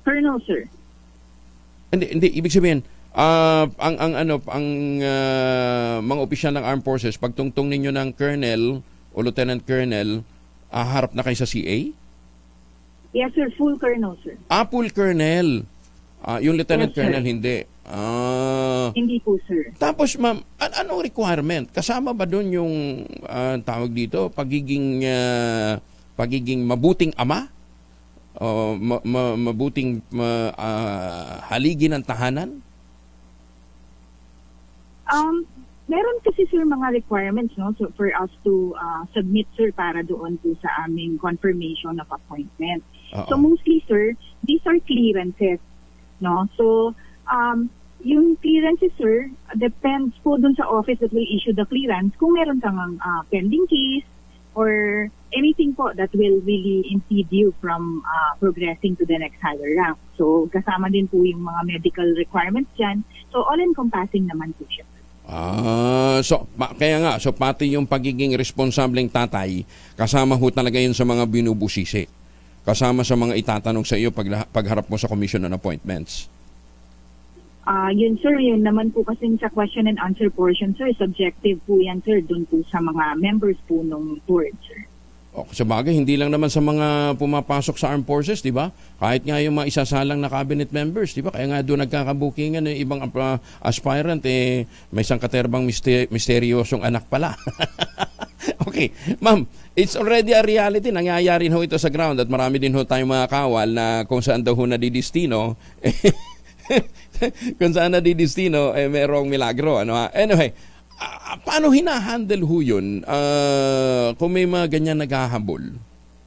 Colonel, sir. Hindi, ibig sabihin, ang mga opisyal ng Armed Forces, pagtungtong ninyo ng Colonel o Lieutenant Colonel, harap na kayo sa CA? Yes, sir. Full Colonel, sir. Full Colonel. Yung Lieutenant Colonel, hindi. Hindi po, sir. Tapos, ma'am, anong requirement? Kasama ba doon yung tawag dito, pagiging mabuting ama? Mabuting haligi ng tahanan? Meron kasi, sir, mga requirements, no, so for us to submit, sir, para doon po sa aming confirmation of appointment. So mostly, sir, these are clearances, no? So Yung clearances, sir, depends po dun sa office that will issue the clearance kung meron kang pending case or anything po that will really impede you from progressing to the next higher rank. So, kasama din po yung mga medical requirements dyan. So, all-encompassing naman po siya. Kaya nga, pati yung pagiging responsableng tatay, kasama ho talaga yun sa mga binubusisi. Kasama sa mga itatanong sa iyo pagharap mo sa commission on appointments. Yun, sir, yun naman po kasi sa question and answer portion, sir, subjective po yan, sir, dun po sa mga members po nung board, sir. Sabagay, hindi lang naman sa mga pumapasok sa armed forces, di ba? Kahit nga yung mga isasalang na cabinet members, di ba? Kaya nga doon nagkakabukingan yung ibang aspirant, may isang katerbang misteryosong anak pala. Okay, ma'am, it's already a reality. Nangyayari ho ito sa ground at marami din ho tayong mga kawal na kung saan daw ho nadidistino, kung saan nadidistino, merong milagro. Anyway, paano hinahandle ho yun kung may mga ganyan naghahabol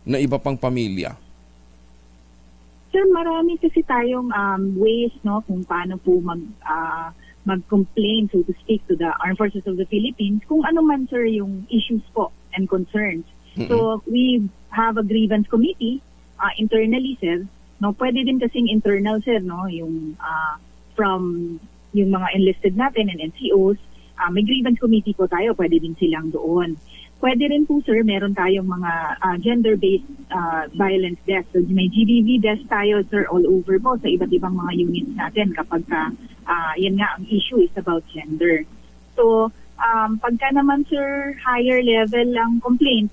na iba pang pamilya? Sir, marami kasi tayong ways, no, kung paano po mag-complain, so to speak, to the Armed Forces of the Philippines kung ano man, sir, yung issues po and concerns. So, we have a grievance committee internally, sir. No, pwede din kasing internal, sir, no, yung from yung mga enlisted natin and NCOs. May grievance committee po tayo, pwede din silang doon. Pwede rin po, sir, meron tayong mga gender-based violence desk. So, may GBV desk tayo, sir, all over po sa iba't ibang mga units natin kapag yan nga, ang issue is about gender. So, pagka naman, sir, higher level lang complaint,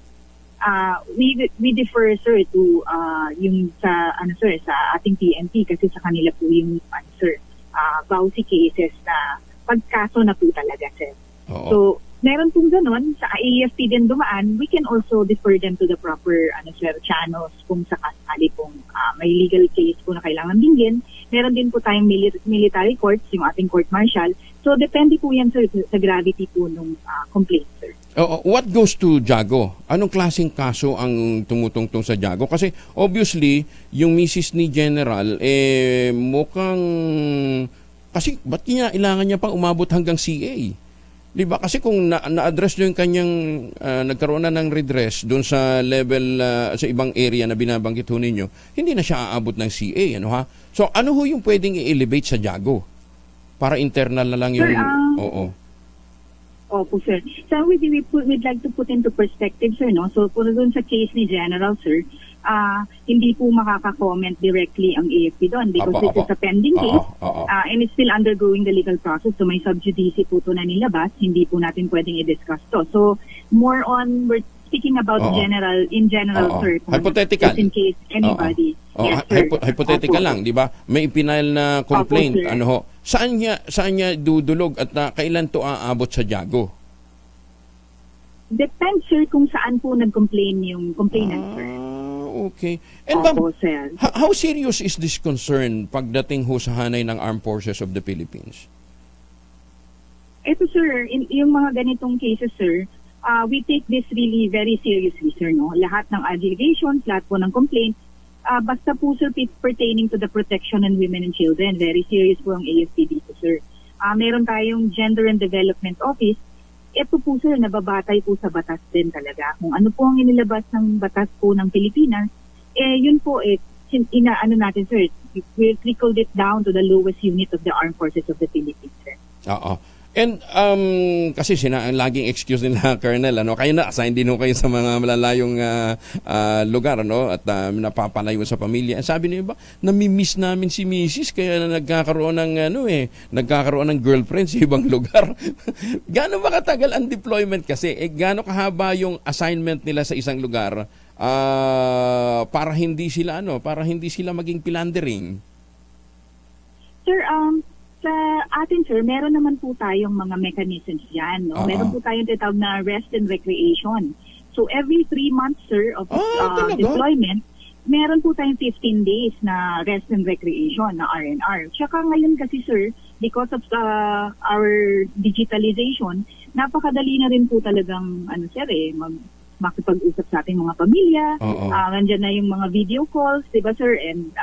we defer, sir, to yung sa ating PNP kasi sa kanila po yung bawsi cases na pagkaso na po talaga, sir. Oo. So, meron pong ganun, sa AFP din dumaan, we can also defer them to the proper channels kung sakasali pong may legal case po na kailangan dinggin. Meron din po tayong military courts, yung ating court martial. So, depende po yan, sir, sa gravity po ng complaint, sir. What goes to Jago? Anong klaseng kaso ang tumutungtong sa Jago? Kasi obviously, yung misis ni General, mukhang... Kasi ba't kailangan niya pang umabot hanggang CA? Diba? Kasi kung na-address nyo yung kanyang nagkaroon na ng redress doon sa level, sa ibang area na binabanggit ho ninyo, hindi na siya aabot ng CA. So ano ho yung pwedeng i-elevate sa Jago? Para internal na lang yung... Sir, Opo, sir. So, we'd like to put into perspective, sir, no? So, kung doon sa case ni General, sir, hindi po makaka-comment directly ang AFP doon because this is a pending case and it's still undergoing the legal process. So, may sub-judice po ito na nilabas. Hindi po natin pwedeng i-discuss to. So, more on, we're speaking about in general, sir. Hypothetical. Just in case anybody. Yes, sir. Hypothetical lang, di ba? May ipinail na complaint. Saan niya dudulog at kailan to aabot sa Jago? Depends, sir, kung saan po nag-complain yung complainant, sir. Okay. And how serious is this concern pagdating ho sa hanay ng Armed Forces of the Philippines? Ito, sir, yung mga ganitong cases, sir, we take this really very seriously, sir, no? Lahat ng allegations, lahat po ng complaints, basta po, sir, pertaining to the protection of women and children. Very serious po ang AFP dito, sir. Meron tayong Gender and Development Office. Ito po, sir, nababatay po sa batas din talaga. Kung ano po ang inilabas ng batas po ng Pilipinas, yun po, natin, sir, we trickled it down to the lowest unit of the Armed Forces of the Philippines, sir. And kasi laging excuse nila, Colonel, kayo na-assign din ho kayo sa mga malalayong lugar, at napapalayo sa pamilya. Sabi niyo ba, nami-miss namin si Mrs. kaya nagkakaroon ng girlfriend sa ibang lugar. Gaano ba katagal ang deployment kasi? Gaano kahaba yung assignment nila sa isang lugar para hindi sila maging philandering? Sir, sa atin, sir, meron naman po tayong mga mechanisms yan. No? Meron po tayong tinatawag na rest and recreation. So, every 3 months, sir, of deployment, meron po tayong 15 days na rest and recreation na R&R. Tsaka ngayon kasi, sir, because of our digitalization, napakadali na rin po talagang, makipag-usap sa ating mga pamilya. Nandiyan na yung mga video calls, diba, sir? And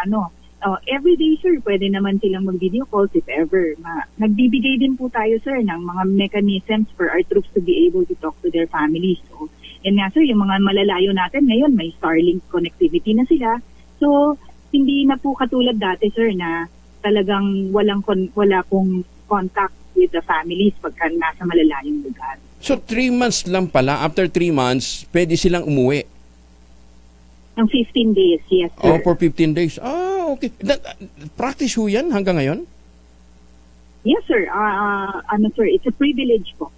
every day, sir, pwede naman silang mag-video calls if ever. Nagbibigay din po tayo, sir, ng mga mechanisms for our troops to be able to talk to their families. So, yan nga, sir, yung mga malalayo natin ngayon, may Starlink connectivity na sila. So, hindi na po katulad dati, sir, na talagang wala pong contact with the families pagka nasa malalayong lugar. So, 3 months lang pala. After 3 months, pwede silang umuwi? Ng 15 days, yes, sir. Oh, for 15 days. Okay. Practice ho yan hanggang ngayon? Yes, sir. Sir, it's a privilege po.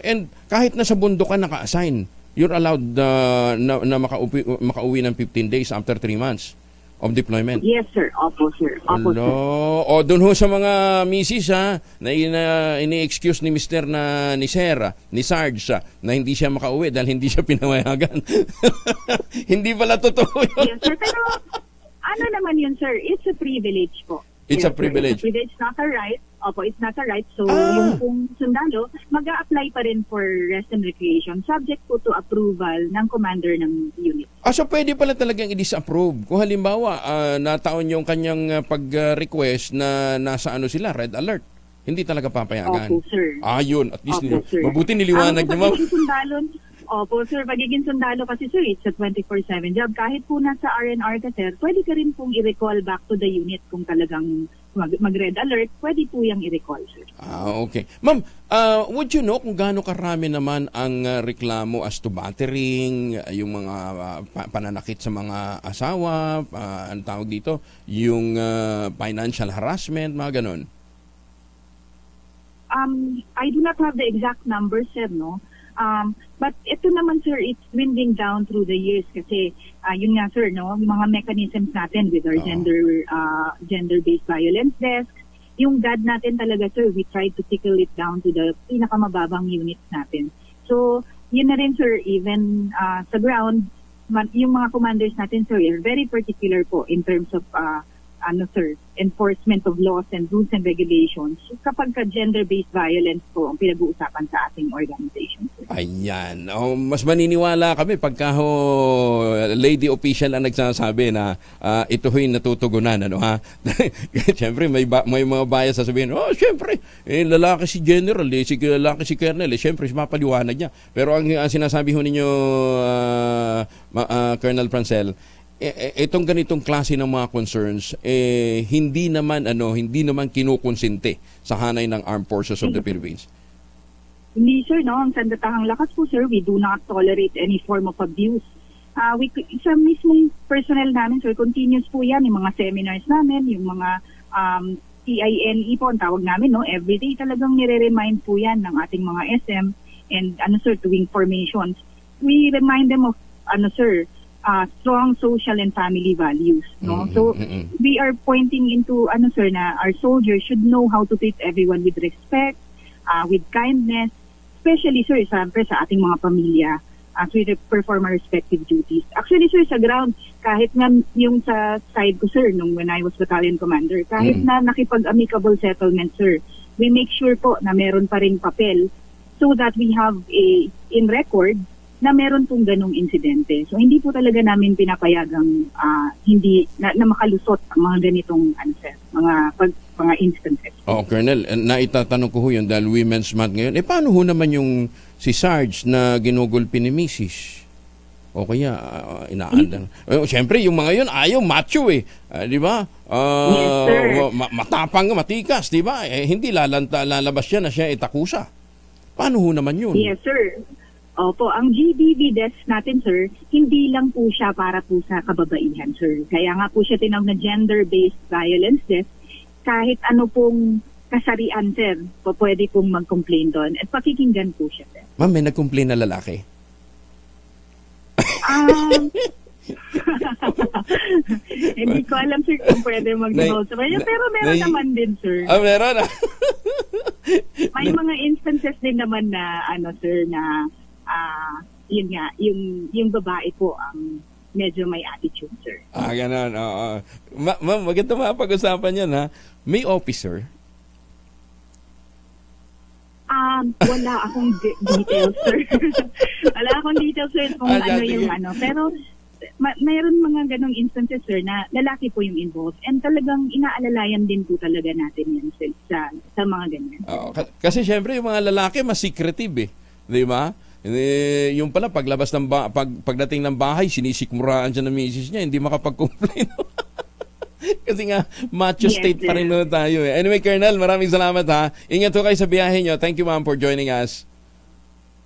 And kahit nasa bundok ka naka-assign, you're allowed na makauwi ng 15 days after 3 months of deployment? Yes, sir. Opo, sir. Opo, sir. O, doon ho sa mga misis na ini-excuse ni Mr. ni Sarge na hindi siya makauwi dahil hindi siya pinawayagan. Hindi pala totoo yun. Yes, sir. Pero ano naman yun, sir? It's a privilege po. It's a privilege. It's a privilege, not a right. Opo, it's not a right. So, yung pong sundalo, mag-a-apply pa rin for rest and recreation subject po to approval ng commander ng unit. So pwede pala talagang i-disapprove. Kung halimbawa, nataon yung kanyang pag-request na nasa sila, red alert. Hindi talaga papayagan. Opo, sir. Yun. At least, Opo, sir. mabuti niliwanag niya, ma'am. Opo, sir. Pagiging sundalo kasi, sir, it's a 24/7 job. Kahit po nasa RNR ka, sir, pwede ka rin pong i-recall back to the unit kung talagang mag-red alert, pwede po yung i-recall, sir. Okay. Ma'am, would you know kung gaano karami naman ang reklamo as to battering, yung mga pananakit sa mga asawa, ang tawag dito, yung financial harassment, mga ganon? I do not have the exact numbers, sir, no? But ito naman, sir, it's winding down through the years kasi yun nga, sir, no, yung mga mechanisms natin with our gender-based violence desk, yung GAD natin talaga, sir, we try to tickle it down to the pinakamababang units natin. So, yun na rin, sir, even sa ground, yung mga commanders natin, sir, are very particular po in terms of sir, enforcement of laws and rules and regulations kapag ka gender-based violence po ang pinag-uusapan sa ating organization. Ayan. Mas maniniwala kami pagka lady official ang nagsasabi na ito ho'y natutugunan. Siyempre, may mga bias sa sabihin, siyempre, lalaki si General, lalaki si Colonel, siyempre, mapaliwanag niya. Pero ang sinasabi ho ninyo, Colonel Francel, itong ganitong klase ng mga concerns hindi naman kinukonsente sa hanay ng Armed Forces of the Philippines. Hindi, sir, no, ang sandatahang lakas po, sir, we do not tolerate any form of abuse. Sa mismong personnel namin, sir, continuous po yan, yung mga seminars namin, yung mga TINE po ang tawag namin, no, everyday talagang nire-remind po yan ng ating mga SM and sir, doing formations. We remind them of sir, strong social and family values, no? So we are pointing into sir, na our soldiers should know how to treat everyone with respect, with kindness, especially, sir, sa ating mga pamilya as we perform our respective duties. Actually, sir, sa ground, kahit nga yung sa side ko, sir, when I was battalion commander, kahit na nakipag-amicable settlement, sir, we make sure po na meron pa ring papel so that we have in record na meron pong ganong insidente. So, hindi po talaga namin pinapayagang hindi na makalusot ang mga ganitong mga instances. Colonel, naitatanong ko ho yun dahil Women's Month ngayon. Paano ho naman yung si Sarge na ginugulpi ni Mrs.? O kaya, inaandan. Siyempre, yung mga yun, ayaw, macho di ba? Yes, sir. Matapang, matikas, di ba? Hindi lalabas siya na siya itakusa. Paano ho naman yun? Yes, sir. Opo, ang GBV desk natin, sir, hindi lang po siya para po sa kababaihan, sir. Kaya nga po siya tinawag na gender-based violence desk. Kahit ano pong kasarian, sir, pwede pong mag-complain doon. At pakikinggan po siya, sir. Ma'am, may nag-complain na lalaki? Hindi ko alam, sir, kung pwede mag-hold sa kanya. Pero meron naman din, sir. Meron May mga instances din naman na, sir, na yun nga, yung babae po ang medyo may attitude, sir. Ganun. Ma'am, maganda mapag-usapan yan, ha? May officer? Wala akong details, sir. Wala akong details, sir, kung yung Pero mayroon mga ganong instances, sir, na lalaki po yung involved. And talagang inaalalayan din po talaga natin yan sa mga ganyan. Kasi syempre yung mga lalaki mas secretive di ba? Yung pala paglabas ng pagdating ng bahay, sinisikmuraan siya ng misis niya, hindi makapag-complain. Kasi nga, macho state pa rin muna tayo Anyway, Colonel, maraming salamat ha. Ingat po kayo sa biyahe nyo. Thank you, ma'am, for joining us.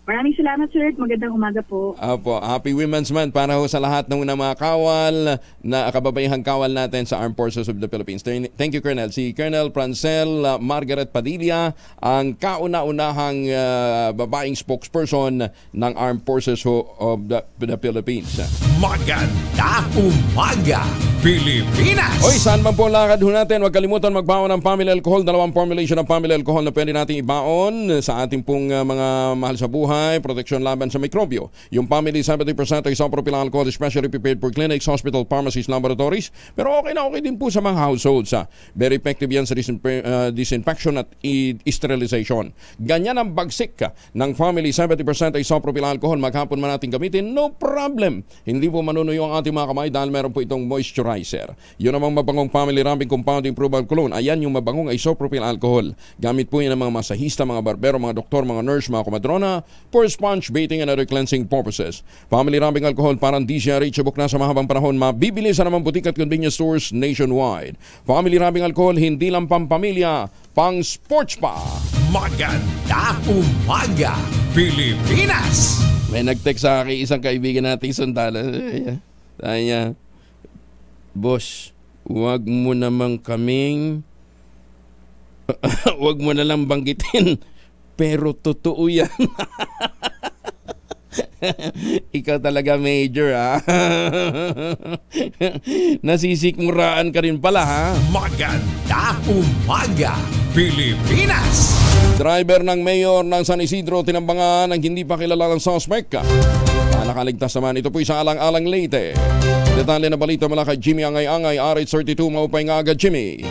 Maraming salamat, sir. Magandang umaga po. Opo, Happy Women's Month para ho sa lahat ng mga kawal na kababayang kawal natin sa Armed Forces of the Philippines. Thank you, Colonel. Si Colonel Francel Margaret Padilla, ang kauna-unahang babaeng spokesperson ng Armed Forces of the Philippines. Maganda umaga, Pilipinas! Hoy, saan man po lakad ho natin, huwag kalimutan magbaon ng family alcohol. 2 formulation ng family alcohol na pwede natin ibaon sa ating pong mga mahal sa buhay, proteksyon laban sa mikrobyo. Yung family 70% ay isopropyl alcohol, especially prepared for clinics, hospital, pharmacies, laboratories. Pero okay din po sa mga households. Very effective yan sa disinfection at sterilization. Ganyan ang bagsik ng family 70% ay isopropyl alcohol. Maghapon man natin gamitin, no problem. Hindi po manunuyo ang ating mga kamay dahil meron po itong moisturizer. Yun namang mabangong family rubbing compound improved cologne. Ayan yung mabangong isopropyl alcohol. Gamit po yan ng mga masahista, mga barbero, mga doktor, mga nurse, mga komadrona for sponge bathing and other cleansing purposes. Family rubbing alcohol parang di siya reachable na sa mahabang panahon. Mabibili sa namang butik at convenience stores nationwide. Family rubbing alcohol, hindi lang pampamilya, pang sports pa. Maganda umaga, Pilipinas! May nag-text sa akin isang kaibigan nating sundalo. Sabi niya, boss, wag mo namang kaming wag mo na lang banggitin, pero totoo yan. Ikaw talaga, Major, ha? Nasisikmuraan ka rin pala, ha? Maganda umaga, Pilipinas! Driver ng mayor ng San Isidro tinambangan ng hindi pa kilalang suspect. Nakaligtas naman, ito po'y sa Alang-Alang, Leyte. Detalye na balita mula kay Jimmy Angay-Angay, RH32, maupay nga agad, Jimmy.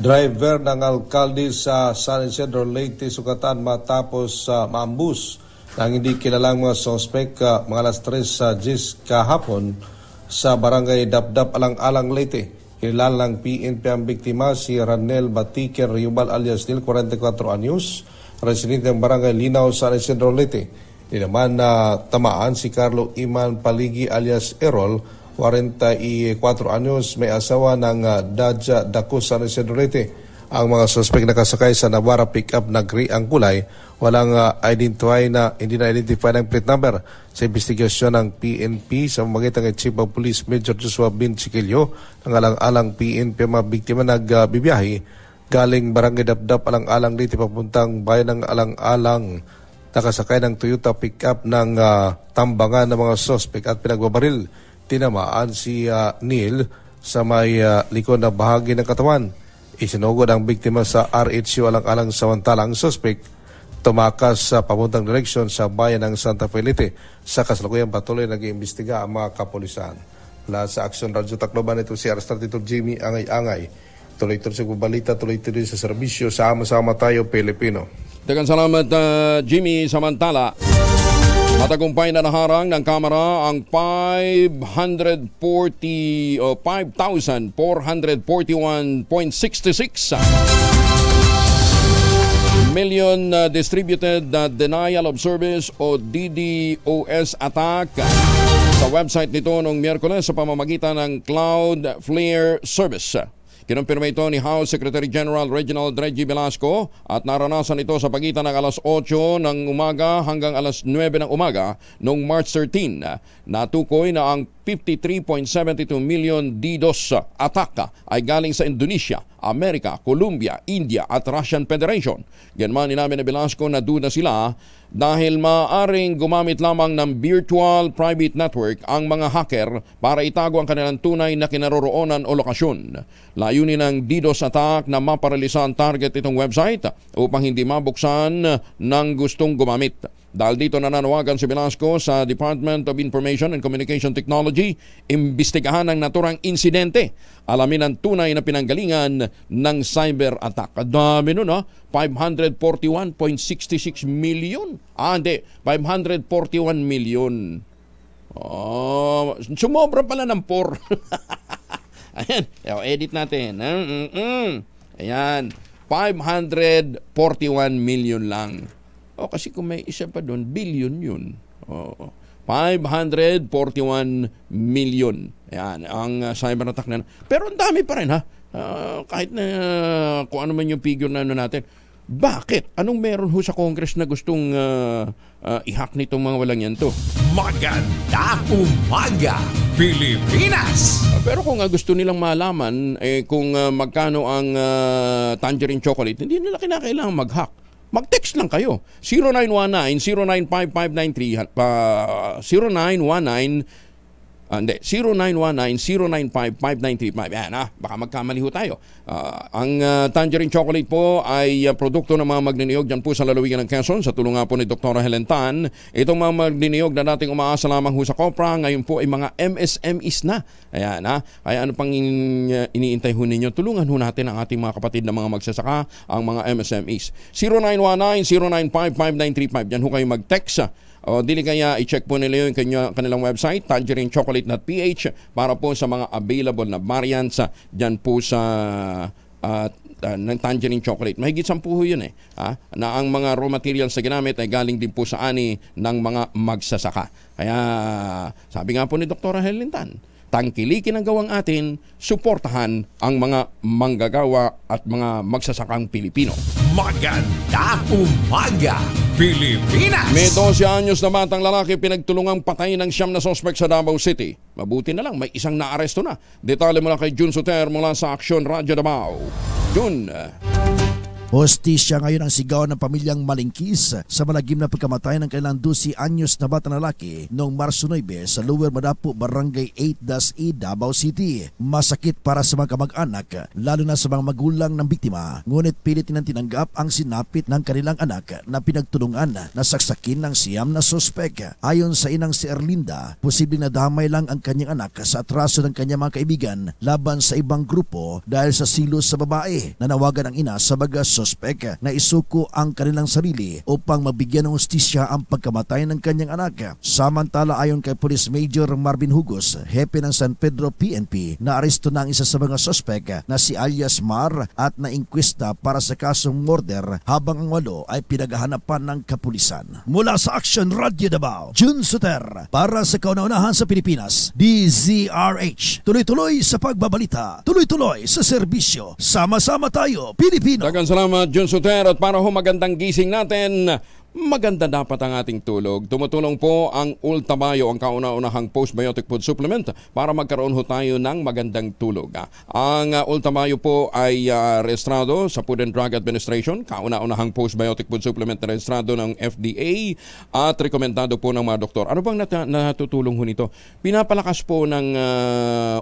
Driver ng alkalde sa San Isidro, Leyte, sugatan matapos maambus ng hindi kilalang mga suspect mga alas 3:10 kahapon sa barangay Dapdap, Alang-Alang, Leyte. Kilala ng PNP ang biktima, si Ranel Batiker Riubal alias Nil, 44 anyos, residente ng barangay Linaw, San Isidro, Leyte. Di naman tamaan si Carlo Iman Paligi alias Errol, 44 anyos, may asawa ng Dadja Dacus, San Isidro, Leyte. Ang mga suspect nakasakay sa Navara pickup na gray ang kulay, walang hindi na-identify ng plate number. Sa investigasyon ng PNP sa pamamagitan ng Chief of Police Major Joshua Bin Chiquillo ng Alang-Alang PNP, mga biktima nagbibiyahe galing barangay Dapdap, Alang-Alang, Leyte papuntang bayan ng Alang-Alang. Nakasakay ng Toyota pickup ng tambangan ng mga suspect at pinagbabaril. Tinamaan si Neil sa may likod na bahagi ng katawan. Isinugod ang biktima sa RHU Alang-Alang, samantalang suspect tumakas sa papuntang direksyon sa bayan ng Santa Fe, Leyte. Sa kasalukuyan patuloy nag-iimbestiga ang mga kapulisan. Mula sa Action Radio Tacloban, ito si RH32 Jimmy Angay-Angay. Tuloy-tuloy sa balita, tuloy-tuloy sa serbisyo. Sama-sama tayo, Pilipino. Daghang salamat, Jimmy. Samantala, matagumpay na naharang ng Kamara ang 5,441.66 million distributed denial of service o DDoS attack sa website nito noong Miyerkules sa pamamagitan ng Cloudflare Service. Kinumpirma ito ni House Secretary General Reginald Reggie Velasco at naranasan ito sa pagitan ng alas 8 ng umaga hanggang alas 9 ng umaga noong March 13. Natukoy na ang 53.72 million DDoS attack ay galing sa Indonesia, Amerika, Colombia, India at Russian Federation. Ganman inamin ni Velasco na duda sila dahil maaaring gumamit lamang ng virtual private network ang mga hacker para itago ang kanilang tunay na kinaroroonan o lokasyon. Layunin ng DDoS attack na maparalisa ang target itong website upang hindi mabuksan ng gustong gumamit. Dahil dito nananawagan si Velasco sa Department of Information and Communication Technology, imbestigahan ang naturang insidente. Alamin ang tunay na pinanggalingan ng cyber attack. Dami nun, 541.66 million. Hindi, 541 million. Sumobra pala ng 4. Ayan, edit natin. Ayan, 541 million lang. Kasi kung may isa pa doon, billion yun. 541 million. Ayan, ang cyber attack na. Pero ang dami pa rin, ha? Kahit na kung ano man yung figure na natin. Bakit? Anong meron ho sa Congress na gustong i-hack nitong mga walang yan to? Magandang umaga, Pilipinas! Pero kung gusto nilang malaman kung magkano ang tangerine chocolate, hindi nila kinakailangan mag-hack. Mag-text lang kayo. 0919-095593 0919-095-5935. Yan, baka magkamali ho tayo. Ang tangerine chocolate po ay produkto ng mga magniniyog dyan po sa lalawigan ng Quezon sa tulong po ni Dr. Helen Tan. Itong mga magniniyog na dating umaasa lamang ho sa Copra, ngayon po ay mga MSMEs na. Ayan, kaya ano pang iniintay ho ninyo? Tulungan ho natin ang ating mga kapatid na mga magsasaka, ang mga MSMEs. 0919-095-5935. Yan ho kayo mag-text. Dili kaya i-check po nila yung kanilang website, tangerinechocolate.ph, para po sa mga available na variants dyan po sa ng tangerine chocolate. Mahigit 10 po yun na ang mga raw materials na ginamit ay galing din po sa ani ng mga magsasaka. Kaya sabi nga po ni Dr. Helen Tan, tangkilikin ang gawang atin, suportahan ang mga manggagawa at mga magsasakang Pilipino. Magandang umaga, Pilipinas! May 12 anyos na batang lalaki pinagtulungang patay ng 9 na sospek sa Davao City. Mabuti na lang, may isang naaresto na. Detalye mula kay Jun Soter mula sa Aksyon Radyo Davao. Jun. Hostisya ngayon ang sigaw ng pamilyang Malingkis sa malagim na pagkamatay ng kanilang 12 anyos na batang lalaki noong Marso 9 sa Lower Madapo, Barangay 8-E, Davao City. Masakit para sa mga kamag-anak, lalo na sa mga magulang ng biktima. Ngunit pilit nilang tinanggap ang sinapit ng kanilang anak na pinagtulungan na saksakin ng 9 na sospek. Ayon sa inang si Erlinda, posibleng nadamay lang ang kanyang anak sa atraso ng kanyang mga kaibigan laban sa ibang grupo dahil sa silos sa babae. Nanawagan ang ina sa baga sospek na isuko ang kanilang sarili upang mabigyan ng hustisya ang pagkamatay ng kanyang anak. Samantala, ayon kay Police Major Marvin Hugos, hepe ng San Pedro PNP, naaresto na ang isa sa mga sospek na si alias Mar at nainkwesta para sa kasong murder, habang ang 8 ay pinaghahanapan ng kapulisan. Mula sa Action Radio Davao, Jun Soter para sa kauna-unahan sa Pilipinas, DZRH. Tuloy-tuloy sa pagbabalita, tuloy-tuloy sa serbisyo. Sama-sama tayo, Pilipino. Dagang salamat, Jun Soter, at para magandang gising natin, maganda dapat ang ating tulog. Tumutulong po ang Ultabayo, ang kauna-unahang postbiotic food supplement para magkaroon ho tayo ng magandang tulog. Ang Ultabayo po ay rehistrado sa Food and Drug Administration, kauna-unahang postbiotic food supplement na rehistrado ng FDA at rekomendado po ng mga doktor. Ano bang natutulong ho nito? Pinapalakas po ng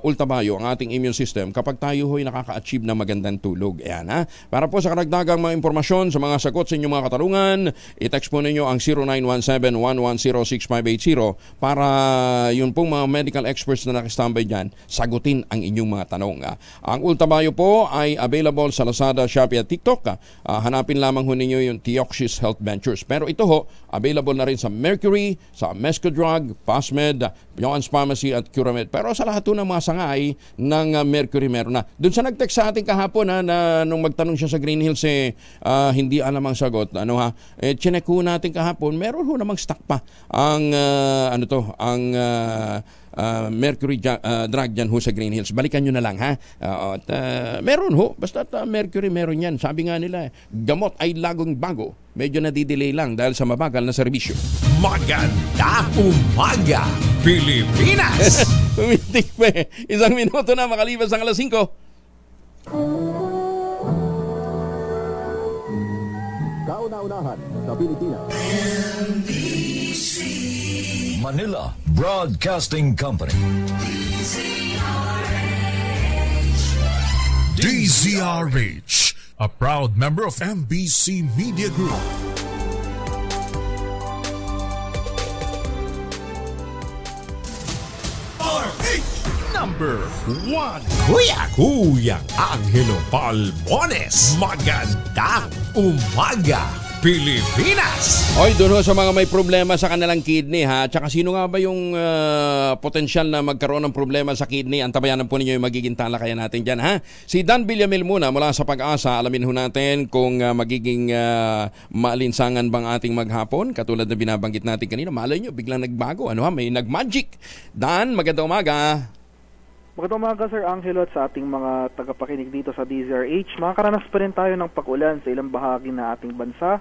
Ultabayo ang ating immune system kapag tayo ho'y nakaka-achieve ng magandang tulog. Ayan, para po sa karagdagang mga impormasyon sa mga sagot sa inyong mga katanungan, text po ninyo ang 0917-1106-580 para yun pong mga medical experts na nakistambay dyan, sagutin ang inyong mga tanong. Ang Ultabayo po ay available sa Lazada, Shopee at TikTok. Hanapin lamang ho ninyo yung Theoxis Health Ventures. Pero ito ho, available na rin sa Mercury, sa Mescodrug, Pasmed, Joann's Pharmacy at Curamed. Pero sa lahat ng mga sangay ng Mercury meron na. Doon sa nag-text sa ating kahapon na nung magtanong siya sa Green Hills hindi alam ang sagot. Chinek ho natin kahapon, meron ho namang stock pa ang Mercury drug dyan ho sa Green Hills. Balikan nyo na lang meron ho, basta Mercury meron yan. Sabi nga nila, gamot ay lagong bago. Medyo nadidelay lang dahil sa mabagal na serbisyo. Magandang umaga, Pilipinas! Tumitik pa Isang minuto na makalipas ang alas 5. Kauna-unahan sa Pilipinas. NBC Manila Broadcasting Company. DZRH, a proud member of MBC Media Group. Number 1, Kuya Angelo Palmones. Magandang umaga, Pilipinas. Oy, doon sa mga may problema sa kanilang kidney ha. Tsaka sino nga ba yung potensyal na magkaroon ng problema sa kidney? Antabayanan po ninyo yung magiging talakayan natin dyan ha. Si Dan Villamil muna mula sa Pag-asa. Alamin ho natin kung magiging maalinsangan bang ating maghapon. Katulad na binabanggit natin kanina. Malay nyo, biglang nagbago. Ano ha? May nagmagic. Dan, magandang umaga. Magandang umaga Sir Angelo at sa ating mga tagapakinig dito sa DZRH. Makakaranas pa rin tayo ng pag-ulan sa ilang bahagi na ating bansa.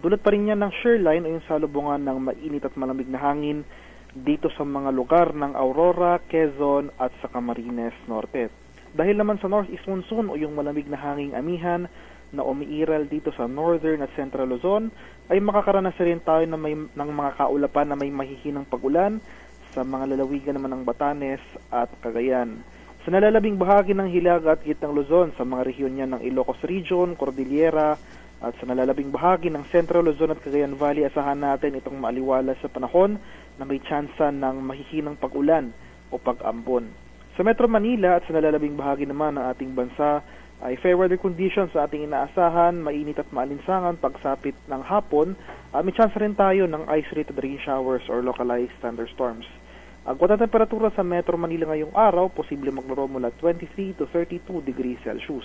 Dulot pa rin yan ng shoreline o yung salubungan ng mainit at malamig na hangin dito sa mga lugar ng Aurora, Quezon at sa Camarines Norte. Dahil naman sa northeast monsoon o yung malamig na hanging amihan na umiiral dito sa northern at central Luzon, ay makakaranas rin tayo ng mga kaulapan na may mahihinang pag-ulan sa mga lalawigan naman ng Batanes at Cagayan. Sa nalalabing bahagi ng Hilaga at Gitnang Luzon, sa mga rehiyon niya ng Ilocos Region, Cordillera, at sa nalalabing bahagi ng Central Luzon at Cagayan Valley, asahan natin itong maaliwalas sa panahon na may tsansa ng mahihinang pag-ulan o pag-ambon. Sa Metro Manila at sa nalalabing bahagi naman ng ating bansa, ay fair weather conditions sa ating inaasahan, mainit at maalinsangan pagsapit ng hapon. May chance rin tayo ng isolated rain showers or localized thunderstorms. Agwat na temperatura sa Metro Manila ngayong araw, posible maglaro mula 23 to 32 degrees Celsius.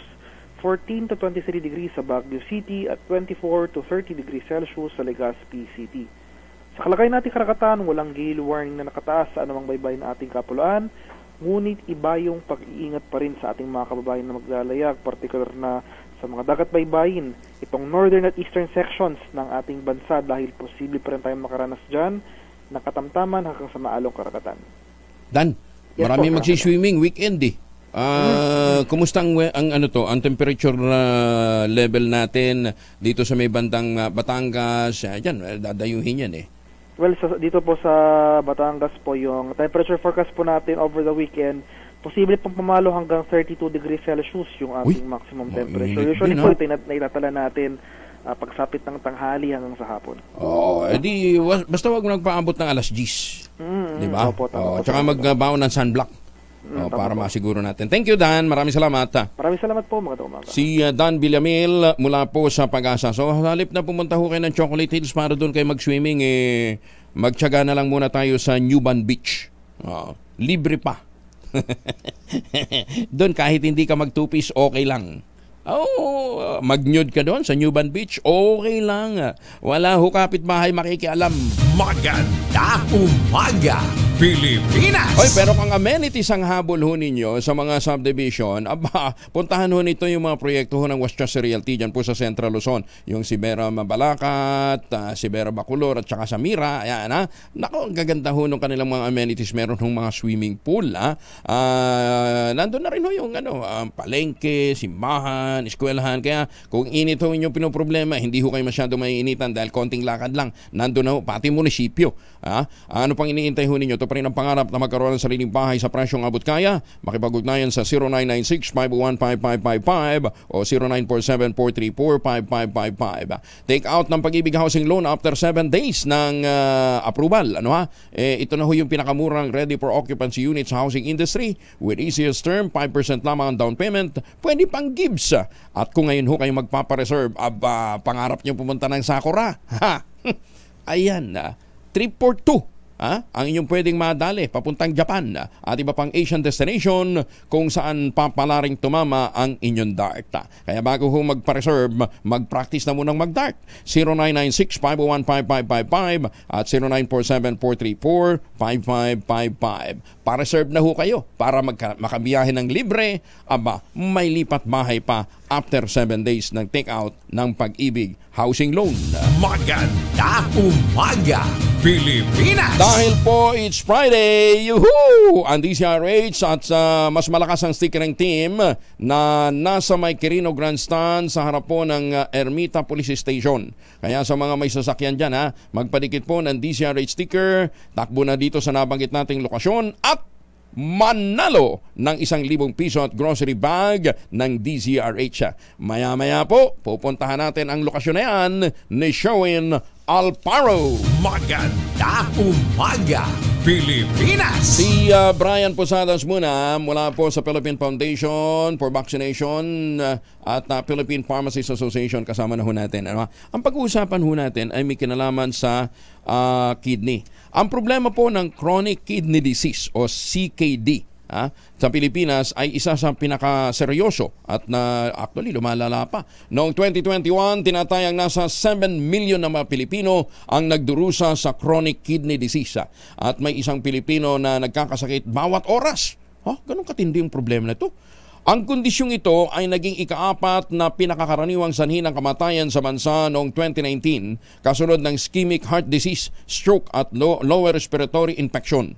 14 to 23 degrees sa Baguio City at 24 to 30 degrees Celsius sa Legazpi City. Sa kalagayan nating karagatan, walang gale warning na nakataas sa anumang baybay na ating kapulaan, ngunit iba yung pag-iingat pa rin sa ating mga kababayan na maglalayag, particular na sa mga dagat baybayin, itong northern at eastern sections ng ating bansa dahil posible pa rin tayong makaranas dyan na katamtaman hanggang sa maalong karagatan. Dan, yes, marami magsiswimming weekend eh. Kumusta ang temperature level natin dito sa may bandang Batangas? Diyan, dadayuhin yan eh. Well, dito po sa Batangas po, yung temperature forecast po natin over the weekend, posible pong pumalo hanggang 32 degrees Celsius yung ating maximum temperature. Usually po ito naitatala natin pagsapit ng tanghali hanggang sa hapon. Edi basta wag mo nagpaabot ng alas 10. Diba? Tsaka magbaon ng sunblock. Para masiguro natin. Thank you, Dan. Maraming salamat. Maraming salamat po, mga umaga. Si Dan Villamil mula po sa Pag-asa. So, halip na pumunta ho kayo ng Chocolate Hills para doon kayo mag-swimming, magtyaga na lang muna tayo sa Newban Beach. Libre pa. Doon kahit hindi ka mag-two-piece, okay lang. Mag-nude ka doon sa Newban Beach, okay lang. Wala ho kapitbahay makikialam. Maganda umaga, Pilipinas! Oy, pero kung amenities ang habol ho ninyo sa mga subdivision, puntahan ho nito yung mga proyekto ho ng Westchester Realty dyan po sa Central Luzon. Yung Sibera Mabalacat, Sibera Bacolor at saka sa Mira. Ayan, ha? Nako, ang gaganda ho ng kanilang mga amenities. Meron hong mga swimming pool. Nandun na rin ho yung palengke, simbahan, eskwelahan. Kaya kung init ho inyong pinoproblema, hindi ho kayo masyado maiinitan dahil konting lakad lang. Nandun na ho, pati munisipyo. Ano pang iniintay ho ninyo? Ito pa rin ang pangarap na magkaroon ng sariling bahay sa presyong abot kaya. Makipag-ugnayan sa 0996-501-5555 o 0947-434-5555. Take out ng Pag-ibig Housing Loan after 7 days ng approval. Ito na ho yung pinakamurang ready for occupancy unit sa housing industry with easiest term, 5% lamang ang down payment. Pwede pang gives. At kung ngayon ho kayo magpapareserve, pangarap nyo pumunta ng Sakura. Ayan, 342. Ang inyong pwedeng madali papuntang Japan at iba pang Asian destination kung saan papalaring tumama ang inyong dart. Kaya bago ho magpa-reserve, mag-practice na munang mag-dart. 0996-501-5555 at 0947-434-5555. Pa-reserve na ho kayo para makabiyahe ng libre. May lipat bahay pa after 7 days ng take-out ng Pag-ibig Housing Loan. Maganda umaga, Pilipinas! Dahil po it's Friday, yuhuu! Ang DZRH at mas malakas ang stickering team na nasa may Quirino Grandstand sa harap po ng Ermita Police Station. Kaya sa mga may sasakyan dyan, magpadikit po ng DZRH sticker, takbo na dito sa nabanggit nating lokasyon at manalo ng 1,000 piso at grocery bag ng DZRH. Maya-maya po, pupuntahan natin ang lokasyon na yan ni Sherwin Alparo. Maganda umaga, Pilipinas! Si Brian Posadas muna mula po sa Philippine Foundation for Vaccination at Philippine Pharmacists Association kasama na ho natin. Ano? Ang pag-uusapan ho natin ay may kinalaman sa kidney. Ang problema po ng chronic kidney disease o CKD sa Pilipinas ay isa sa pinakaseryoso at na actually lumalala pa. Noong 2021, tinatayang nasa 7 million na mga Pilipino ang nagdurusa sa chronic kidney disease. At may isang Pilipino na nagkakasakit bawat oras. Ganun katindi yung problema na ito. Ang kondisyong ito ay naging ika-4 na pinakakaraniwang sanhi ng kamatayan sa bansa noong 2019 kasunod ng ischemic heart disease, stroke at lower respiratory infection.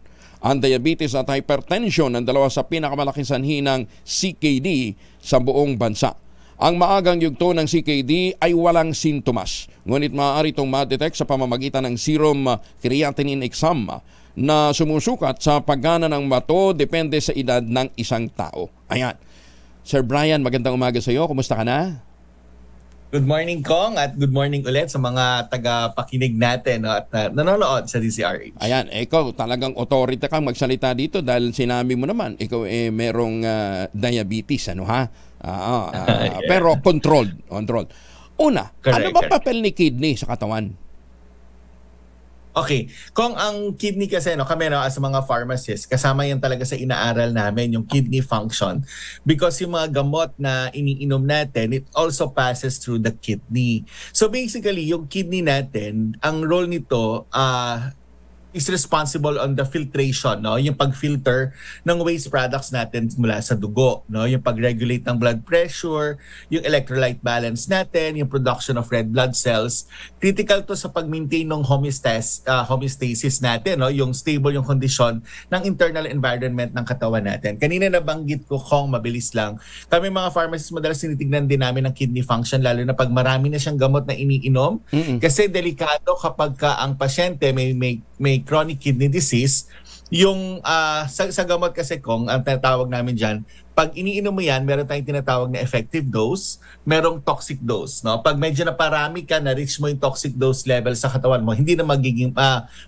Ang diabetes at hypertension ang dalawa sa pinakamalaking sanhi ng CKD sa buong bansa. Ang maagang yugto ng CKD ay walang sintomas, ngunit maaari itong ma-detect sa pamamagitan ng serum creatinine exam na sumusukat sa paggana ng bato depende sa edad ng isang tao. Ayan. Sir Brian, magandang umaga sa iyo. Kumusta ka na? Good morning, Kong, at good morning ulit sa mga taga-pakinig natin at nanonood sa DZRH. Ayan, ikaw talagang authority kang magsalita dito dahil sinabi mo naman, ikaw merong diabetes, ano ha? Pero controlled. Una, correct, ano ba papel ni kidney sa katawan? Okay, kung ang kidney kasi, kami as mga pharmacists, kasama yan talaga sa inaaral namin, yung kidney function. Because yung mga gamot na iniinom natin, it also passes through the kidney. So basically, yung kidney natin, ang role nito, is responsible on the filtration, yung pag-filter ng waste products natin mula sa dugo, yung pag-regulate ng blood pressure, yung electrolyte balance natin, yung production of red blood cells. Critical to sa pag-maintain ng homeostasis natin, yung stable yung kondisyon ng internal environment ng katawan natin. Kanina nabanggit ko, Kong, mabilis lang. Kami mga pharmacists, madalas tinitignan din namin ang kidney function, lalo na pag marami na siyang gamot na iniinom. Kasi delikado kapag ang pasyente may chronic kidney disease, yung sa gamot kasi, Kong, ang tinatawag namin dyan, pag iniinom mo yan, meron tayong tinatawag na effective dose, merong toxic dose. Pag medyo naparami ka, na-reach mo yung toxic dose level sa katawan mo, hindi na magiging,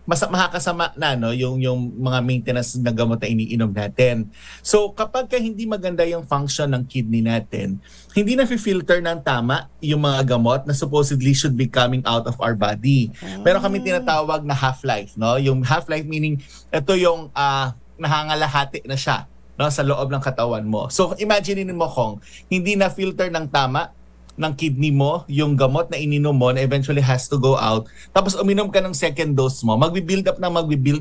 makakasama na yung mga maintenance na gamot na iniinom natin. So kapag hindi maganda yung function ng kidney natin, hindi na filter ng tama yung mga gamot na supposedly should be coming out of our body. Meron kami tinatawag na half-life. Yung half-life meaning, ito yung nahangalahati na siya sa loob ng katawan mo. So imagine mo, Kong, hindi na filter ng tama ng kidney mo yung gamot na ininom mo na eventually has to go out. Tapos uminom ka ng second dose mo, magbi-build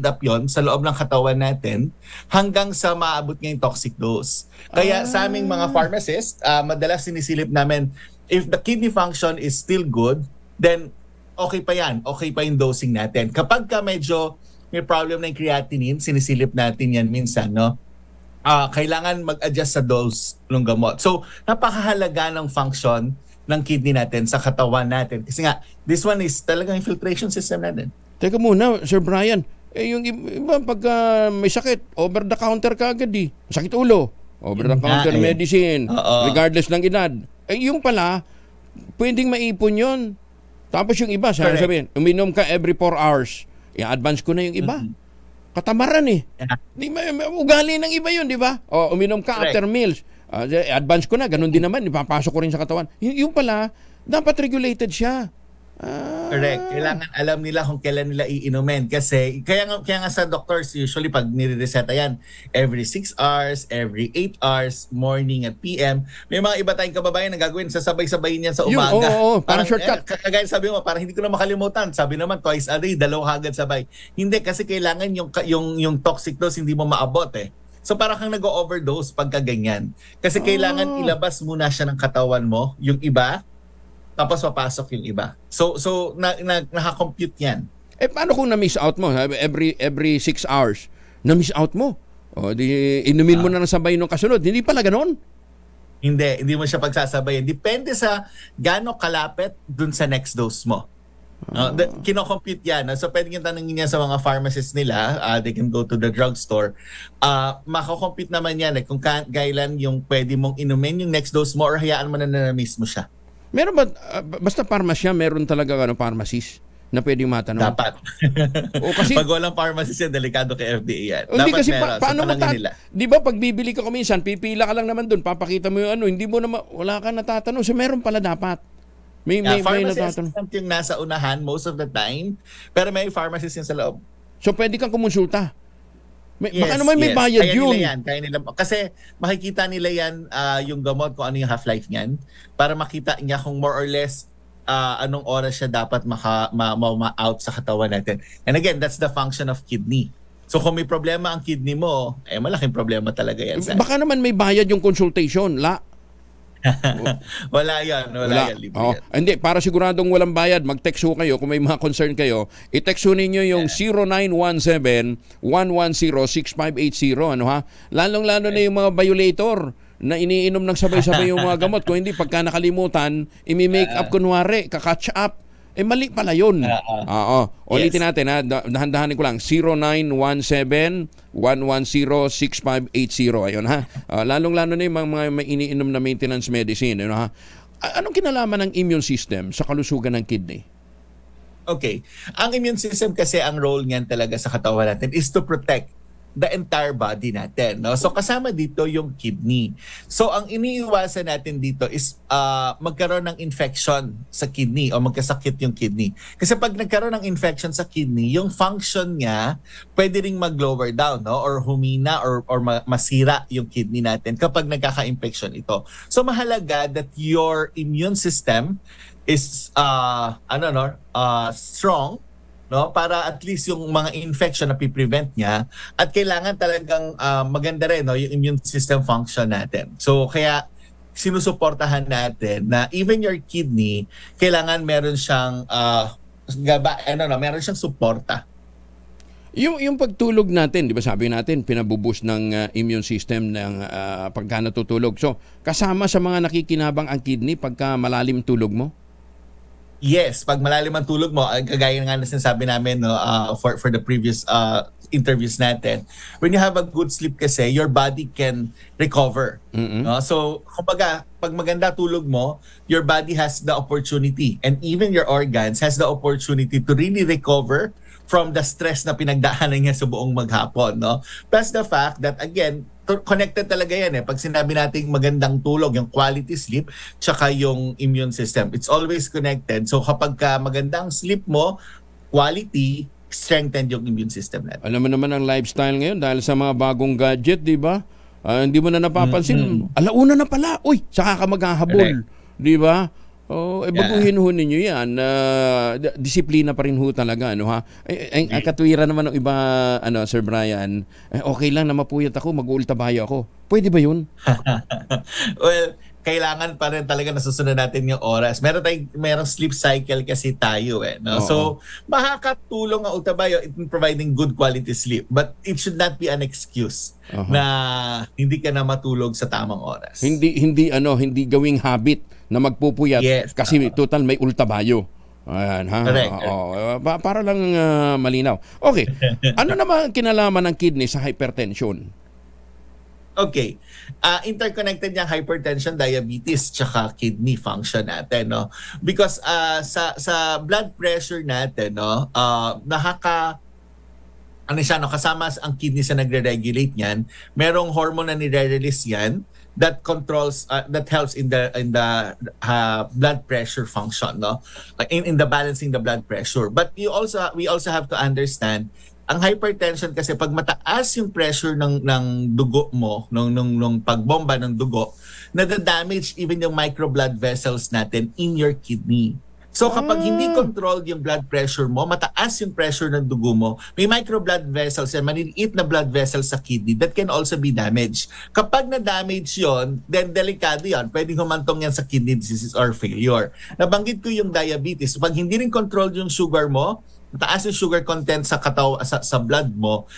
up yon sa loob ng katawan natin hanggang sa maabot nga yung toxic dose. Kaya sa aming mga pharmacists, madalas sinisilip namin, if the kidney function is still good, then okay pa yan. Okay pa yung dosing natin. Kapag ka medyo may problem na yung creatinine, sinisilip natin yan minsan, kailangan mag-adjust sa dose ng gamot. So, napakahalaga ng function ng kidney natin sa katawan natin. Kasi nga, this one is talagang filtration system natin. Teka muna, Sir Brian. Yung iba, pag may sakit, over-the-counter ka agad sakit ulo, over-the-counter medicine, regardless ng edad. Yung pala, pwedeng maipon yun. Tapos yung iba, sabihin, uminom ka every 4 hours. I-advance ko na yung iba. Katamaran ugali ng iba yun, di ba? Uminom ka after meals. Advance ko na, ganun din naman, ipapasok ko rin sa katawan. Yung pala, dapat regulated siya. Correct. Kailangan alam nila kung kailan nila iinumin. Kasi, kaya nga sa doctors, usually pag nire-reseta yan, every 6 hours, every 8 hours, morning at PM. May mga iba tayong kababayan na gagawin, sasabay-sabayin yan sa umaga. Parang shortcut. Kagaya sabi mo, parang hindi ko na makalimutan. Sabi naman, twice a day, 2 agad sabay. Hindi, kasi kailangan yung toxic dose hindi mo maabot So parang kang nag-overdose pagka ganyan. Kasi kailangan ilabas muna siya ng katawan mo, yung iba, tapos papasok yung iba. So naka-compute yan. Paano kung na-miss out mo? Every 6 hours, na-miss out mo? Inumin mo na ng sabay nung kasunod. Hindi pala ganon? Hindi mo siya pagsasabayin. Depende sa gaano kalapit dun sa next dose mo. Kino-compute yan. So pwede yung tanongin niya sa mga pharmacists nila, they can go to the drugstore. Mako-compute naman yan kung kailan yung pwede mong inumin yung next dose mo or hayaan mo na na-miss mo siya. Meron ba, basta pharmacy, meron talaga pharmacist na pwedeng matanong? Dapat. O kasi pag walang pharmacist yan, delikado kay FDA yan. Hindi Dapat kasi meron. paano mo nila. Di ba pag bibili ka kuminsan, pipila ka lang naman doon, papakita mo yung ano, hindi mo na wala ka natatanong. So meron pala dapat. May pharmacy natatanong. assistant yung nasa unahan most of the time, pero may pharmacist yung sa loob. So pwede kang kumonsulta. Baka Yes, naman may bayad kaya yun. Kaya nila, kasi makikita nila yan yung gamot kung ano yung half-life niyan para makita niya kung more or less anong oras siya dapat ma-out sa katawan natin. And again, that's the function of kidney. So kung may problema ang kidney mo, malaking problema talaga yan. Baka naman may bayad yung consultation. Wala yan. Wala yan. Libre yan. Hindi, para siguradong walang bayad, mag-text ho kayo kung may mga concern kayo. I-text ho ninyo yung 0917-110-6580. Ano ha? Lalong-lalo na yung mga violator na iniinom ng sabay-sabay yung mga gamot. Kung hindi, pagka nakalimutan, imi-make up kunwari, kakatch up. Mali pala yun. Ulitin natin ha. Dahan-dahanin ko lang. 0917-110-6580. Ayun ha. Lalong-lalo na yung mga may iniinom na maintenance medicine. Ayun ha. Anong kinalaman ng immune system sa kalusugan ng kidney? Okay. Ang immune system kasi, ang role niyan talaga sa katawan natin is to protect the entire body natin, no? So kasama dito yung kidney. So ang iniiwasan natin dito is magkaroon ng infection sa kidney o magkasakit yung kidney. Kasi pag nagkaroon ng infection sa kidney, yung function niya pwede ring mag-lower down, no? Or humina or masira yung kidney natin kapag nagkaka-infection ito. So mahalaga that your immune system is strong, no, para at least yung mga infection na piprevent niya, at kailangan talagang maganda rin, no, yung immune system function natin. So kaya sinusuportahan natin na even your kidney, kailangan meron siyang meron siyang suporta. Yung pagtulog natin, di ba sabi natin, pinabuboost ng immune system ng pagka natutulog. So kasama sa mga nakikinabang ang kidney pagka malalim tulog mo? Yes, pag malalim ang tulog mo, kagaya nga na sinasabi namin, no, for the previous interviews natin, when you have a good sleep kasi, your body can recover. No? So, kumbaga, pag maganda tulog mo, your body has the opportunity and even your organs has the opportunity to really recover from the stress na pinagdaanan niya sa buong maghapon, no? Plus the fact that, again, connected talaga yan Pag sinabi nating magandang tulog, yung quality sleep, tsaka yung immune system. It's always connected. So kapag magandang sleep mo, quality, strengthen yung immune system natin. Alam mo naman ang lifestyle ngayon dahil sa mga bagong gadget, di ba? Hindi mo na napapansin. Alauna na pala. Uy, saka ka maghahabol. Di ba? Baguhin ho ninyo yan. Disiplina pa rin ho talaga. Ano, ha? Ang katwiran naman ng iba, Sir Brian, okay lang na mapuyat ako, mag-uultabayo ako. Pwede ba yun? Well, kailangan pa rin talaga nasusunod natin yung oras. Merong sleep cycle kasi tayo no? So, makakatulong ang ultabayo in providing good quality sleep. But it should not be an excuse na hindi ka na matulog sa tamang oras. Hindi gawing habit na magpupuyat kasi total may ultabayo. Ayan, ha? Para lang malinaw. Okay. Ano naman kinalaman ng kidney sa hypertension? Okay. Interconnected yung hypertension, diabetes, tsaka kidney function natin, no? Because sa blood pressure natin, no, kasama ang kidney sa nagre-regulate niyan. Merong hormone na nire-release yan that controls that helps in the blood pressure function, no, like in the balancing the blood pressure. But we also have to understand ang hypertension kasi pag mataas yung pressure ng dugo mo nung pagbomba ng dugo, nada-damage even yung micro blood vessels natin in your kidney. So kapag hindi controlled yung blood pressure mo, mataas yung pressure ng dugo mo, may micro blood vessels yan, maliliit na blood vessels sa kidney that can also be damaged. Kapag na-damage yon, then delikado yan. Pwedeng humantong yan sa kidney disease or failure. Nabanggit ko yung diabetes. Pag hindi rin controlled yung sugar mo, mataas yung sugar content sa sa blood mo,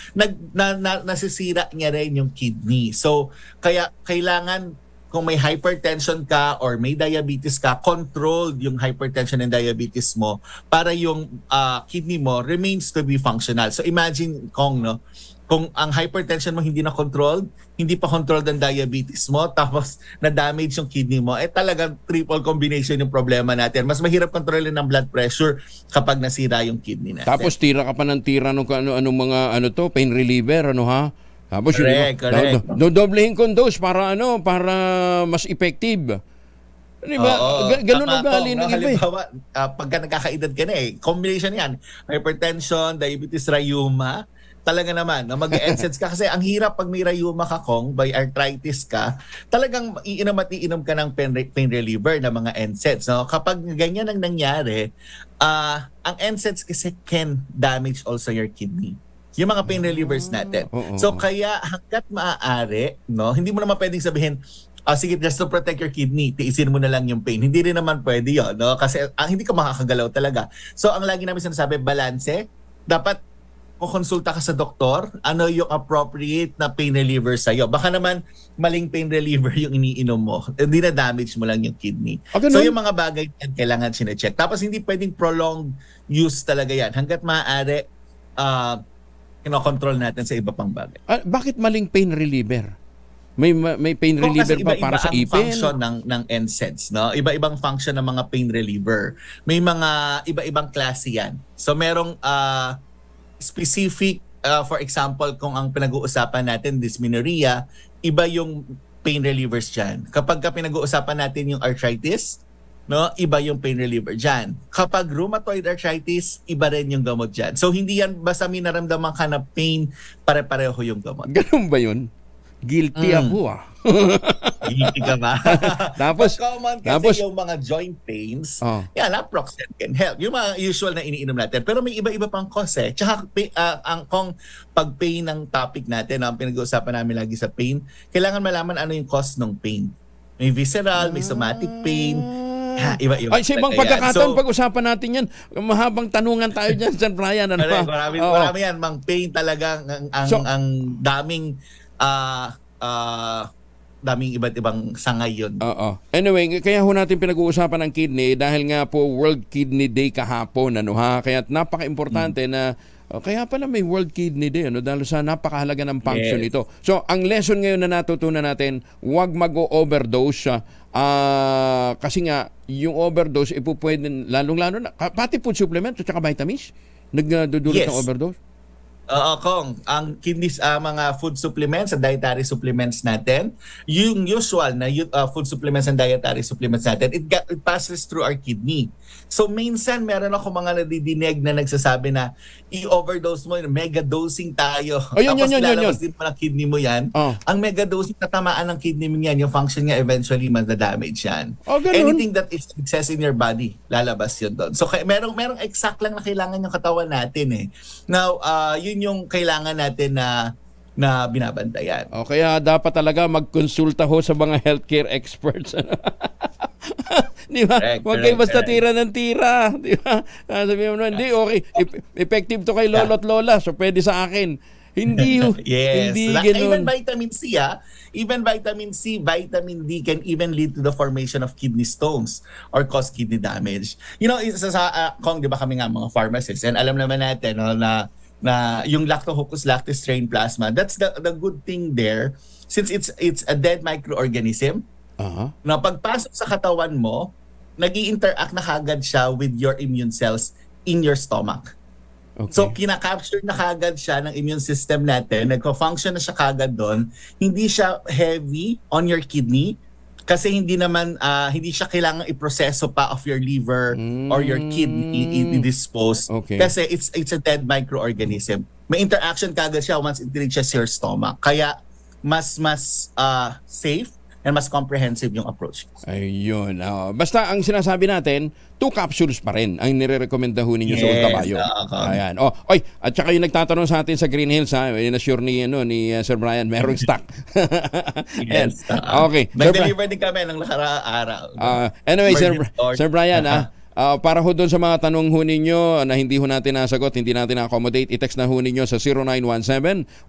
nasisira niya rin yung kidney. So kaya kailangan, kung may hypertension ka or may diabetes ka, controlled yung hypertension and diabetes mo para yung kidney mo remains to be functional. So imagine, Kong, no, kung ang hypertension mo hindi na controlled, hindi pa controlled ang diabetes mo, tapos na-damage yung kidney mo, talagang triple combination yung problema natin. Mas mahirap kontrolin ng blood pressure kapag nasira yung kidney natin. Tapos tira ka pa ng tira ng anong mga pain reliever, ha? Tapos correct. Doblehin kong dose para para mas effective. Diba? Ganun ugali ng iba. Halimbawa, pagka nagkakaedad ka na combination yan, hypertension, diabetes, rheuma, talaga naman, na mag-NSAIDs ka. Kasi ang hirap pag may rheuma ka, by arthritis ka, talagang iinom ka ng pain reliever na mga NSAIDs. No? Kapag ganyan ang nangyari, ang NSAIDs kasi can damage also your kidney. Yung mga pain relievers natin. So kaya hanggat maaari, no, hindi mo naman pwedeng sabihin, sige, just to protect your kidney, tiisin mo na lang yung pain. Hindi rin naman pwede yun, no? Kasi hindi ka makakagalaw talaga. So ang lagi namin sinasabi, balanse. Dapat kukonsulta ka sa doktor, ano yung appropriate na pain reliever sa'yo. Baka naman maling pain reliever yung iniinom mo. Hindi na damage mo lang yung kidney. So yung mga bagay yan, kailangan sinecheck. Tapos hindi pwedeng prolonged use talaga yan. Hanggat maaari, kinokontrol natin sa iba pang bagay. Bakit maling pain reliever? May pain reliever pa para sa ipin? Kasi iba-iba ang function ng NSAIDs. No? Iba-ibang function ng mga pain reliever. May mga iba-ibang klase yan. So merong specific, for example, kung ang pinag-uusapan natin, dysmenorrhea, iba yung pain relievers dyan. Kapag pinag-uusapan natin yung arthritis, no, iba yung pain reliever dyan. Kapag rheumatoid arthritis, iba rin yung gamot dyan. So hindi yan basta may naramdaman ka na pain, pare-pareho yung gamot. Ganun ba yun? Guilty ako Guilty ka ba? Tapos common kasi yung mga joint pains, naproxen can help. Yung mga usual na iniinom natin. Pero may iba-iba pang cause Tsaka kung pag-pain ng topic natin, ang pinag-uusapan namin lagi sa pain, kailangan malaman ano yung cause ng pain. May visceral, may somatic pain, iba-iba. Ay, sa ibang pagkakataon, pag-usapan natin yan, mahabang tanungan tayo dyan, Sir Brian. Marami yan, mang pain talaga, ang daming daming iba't ibang sangay yun. Anyway, kaya ho natin pinag-uusapan ng kidney dahil nga po World Kidney Day kahapon, Kaya napaka-importante na kaya pala may World Kidney Day, dahil sa napakahalaga ng function ito. So, ang lesson ngayon na natutunan natin, huwag mag-overdose kasi nga, yung overdose, pwede, lalong-lalo na, pati food supplement at saka vitamins, nagdudulot ng overdose. Kung ang kidneys, mga food supplements and dietary supplements natin, yung usual na food supplements and dietary supplements natin, it passes through our kidney. So minsan meron ako mga nadidinig na nagsasabi na i-overdose mo, mega dosing tayo. Tapos ilalabas din mo ng kidney mo yan. Ang mega dosing, tatamaan ng kidney mo yan, yung function niya eventually damage yan. Anything that is excess in your body, lalabas yun doon. So merong exact lang na kailangan yung katawan natin Now, yun yung kailangan natin na binabantayan. Kaya dapat talaga magkonsulta ho sa mga healthcare experts. Di ba? Huwag kayo basta tira ng tira. Di ba? Sabi mo, hindi, okay. Effective to kay lolo't lola, so pwede sa akin. Hindi hindi Even vitamin C, even vitamin C, vitamin D can even lead to the formation of kidney stones or cause kidney damage. Kung di ba kami nga mga pharmacists, and alam naman natin na yung Lactococcus lactis strain plasma, that's the good thing there, since it's a dead microorganism. Na pagpasok sa katawan mo, nag-i-interact na kagad siya with your immune cells in your stomach. So kinakapture na kagad siya ng immune system natin, nagko-function na siya kagad doon, hindi siya heavy on your kidney, kasi hindi siya kailangang iproseso pa of your liver or your kidney i-dispose. Kasi it's a dead microorganism. May interaction kagad siya once it reaches your stomach. Kaya mas safe and mas comprehensive yung approach. Ayun. Basta ang sinasabi natin, 2 capsules pa rin ang nire-recommenda ho ninyo sa Ultrabayo. Ayan. At saka yung nagtatanong sa atin sa Green Hills, na-sure ni Sir Brian, merong stock. Okay. Nag-deliver din kami ng nakaraang araw. Anyway, Sir Brian, Para ho doon sa mga tanong ho ninyo na hindi ho natin nasagot, hindi natin na-accommodate, i-text na ho ninyo sa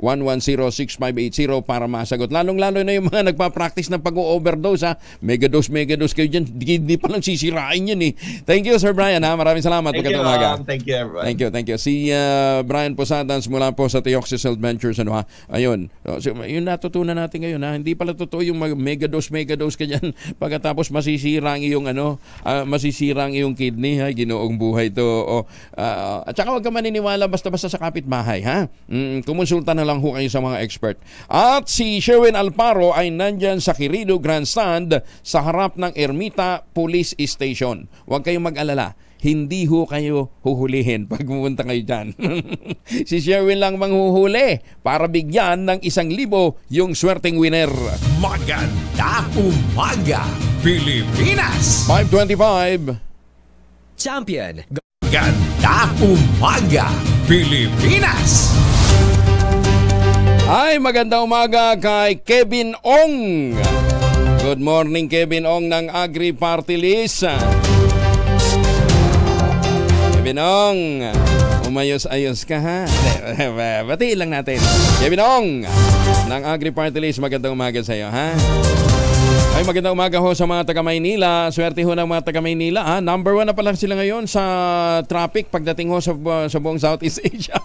0917-110-6580 para masagot. Lalong-lalo na yung mga nagpa-practice ng pag-overdose ha. Megadose kayo dyan. Hindi pa lang sisirain yan eh. Thank you, Sir Brian ha. Maraming salamat. Thank you, everyone. Thank you. Si Brian Posadas mula po sa Teoxys Health Ventures. Ayun. So, yun natutunan natin ngayon ha. Hindi pala totoo yung megadose ka dyan. Pagkatapos masisira ang iyong kidney ha. Ginoong buhay to. At saka huwag ka maniniwala basta-basta sa kapitbahay ha. Kumonsulta na lang ho kayo sa mga expert. At si Sherwin Alparo ay nandyan sa Quirino Grandstand sa harap ng Ermita Police Station. Huwag kayong mag-alala. Hindi ho kayo huhulihin pag pumunta kayo dyan. Si Sherwin lang manghuhuli para bigyan ng 1,000 yung swerteng winner. Maganda umaga, Pilipinas! 5:25. Champion. Maganda umaga, Pilipinas! Ay, maganda umaga kay Kevin Ong. Good morning, Kevin Ong ng Agri Party List. Kevin Ong, umayos-ayos ka ha. Batiin lang natin. Kevin Ong ng Agri Party List, magandang umaga sa iyo ha. Ay, magandang umaga ho sa mga taga Maynila. Swerte ho ng mga taga Maynila ha. Number 1 na pala sila ngayon sa traffic pagdating ho sa buong Southeast Asia.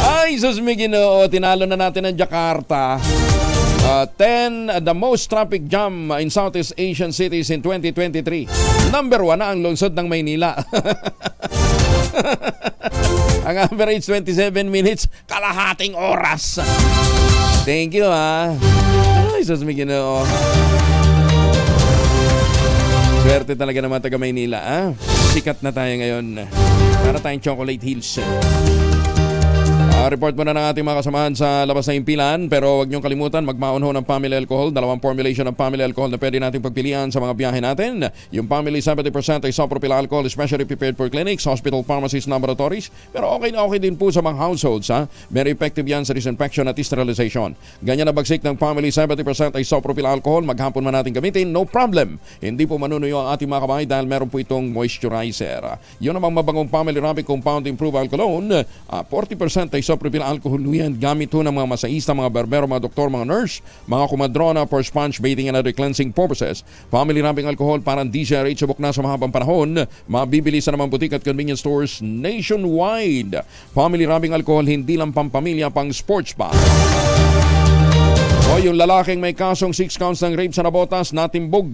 Ay, sus may Ginoo, tinalo na natin ang Jakarta. 10 the most traffic jam in Southeast Asian cities in 2023. Number 1 na ang lungsod ng Maynila. Ang average 27 minutes, kalahating oras. Thank you ha. Ay, sus may Ginoo. Swerte talaga ng mga taga Maynila ha. Sikat na tayo ngayon. Para tayong Chocolate Hills. Report muna ng ating mga kasamahan sa labas na impilan, pero huwag niyong kalimutan magmaon ho ng Family Alcohol. 2 formulation ng Family Alcohol na pwede nating pagpilian sa mga biyahe natin. Yung Family 70% isopropyl alcohol, especially prepared for clinics, hospital, pharmacies, laboratories. Pero okay na okay din po sa mga households ha. Very effective yan sa disinfection at sterilization. Ganyan na bagsik ng Family 70% isopropyl alcohol, maghapon man natin gamitin, no problem. Hindi po manunuyo ang ating mga kamay dahil meron po itong moisturizer. Yun namang mabangong Family Rapid Compound Improved Alcoholone, 40% isopropyl alcohol yan. Gamit ho ng mga masaista, mga barbero, mga doktor, mga nurse, mga kumadrona for sponge bathing and other cleansing purposes. Family Rapid Alcohol parang DCRH subok na sa mahabang panahon. Mabibili sa naman butik at convenience stores nationwide. Family Rapid Alcohol hindi lang pampamilya, pang sports pa. O yung lalaking may kasong 6 counts ng rape sa Nabotas, natimbog.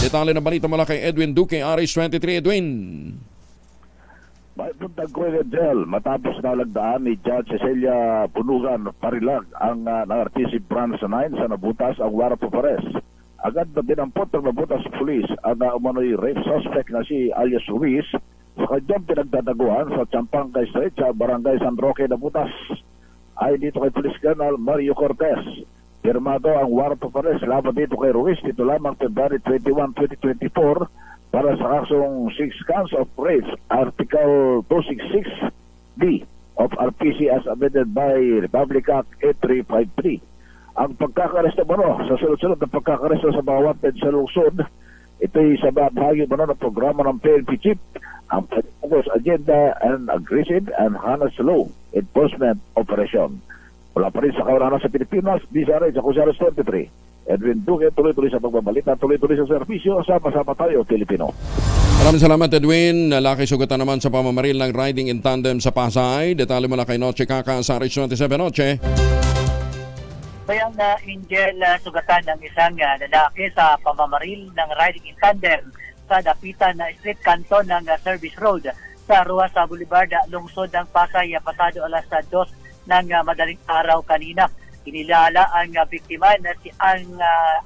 Detalye na balita mula kay Edwin Duque, RH23. Edwin. May puntang Kuwait Jail matapos nalagdaan ni Judge Cecilia Punugan Parilag ang RTC Branch 9 sa Nabutas ang warrant of arrest. Agad na dinampot ng Nabutas Police ang umano'y rape suspect na si alias Ruiz sa kanyang pinagdadaguan sa Champangay Street sa Barangay San Roque, Nabutas. Ay dito kay Police Colonel Mario Cortez. Pirmado ang warrant of arrest laban dito kay Ruiz dito lamang February 21, 2024 para sa kasong 6 counts of rape, Article 266B of RPC as amended by Republic Act 8353. Ang pagkakaresto sa sunod-sunod na pagkakaresto sa mga wanted sa lungsod, ito'y sa bahagi ng programa ng PNP Chief, ang focus agenda and aggressive and heinous law enforcement operation. Wala pa rin sa kawalan sa Pilipinas, DCRH ako sa RS23. Edwin Duque, tuloy-tuloy sa pagbabalita, tuloy-tuloy sa serbisyo, sama-sama tayo, Pilipino. Maraming salamat, Edwin. Laki sugatan naman sa pamamaril ng riding in tandem sa Pasay. Detalye mula kay Noche Kaka sa RH27. Noche. Bayang na Angel, sugatan ng isang lalaki sa pamamaril ng riding in tandem sa dapitan na street kanto ng Service Road sa Ruasa Boulevard, lungsod ng Pasay, pasado alas 2 ng madaling araw kanina. Inilala ang biktima na si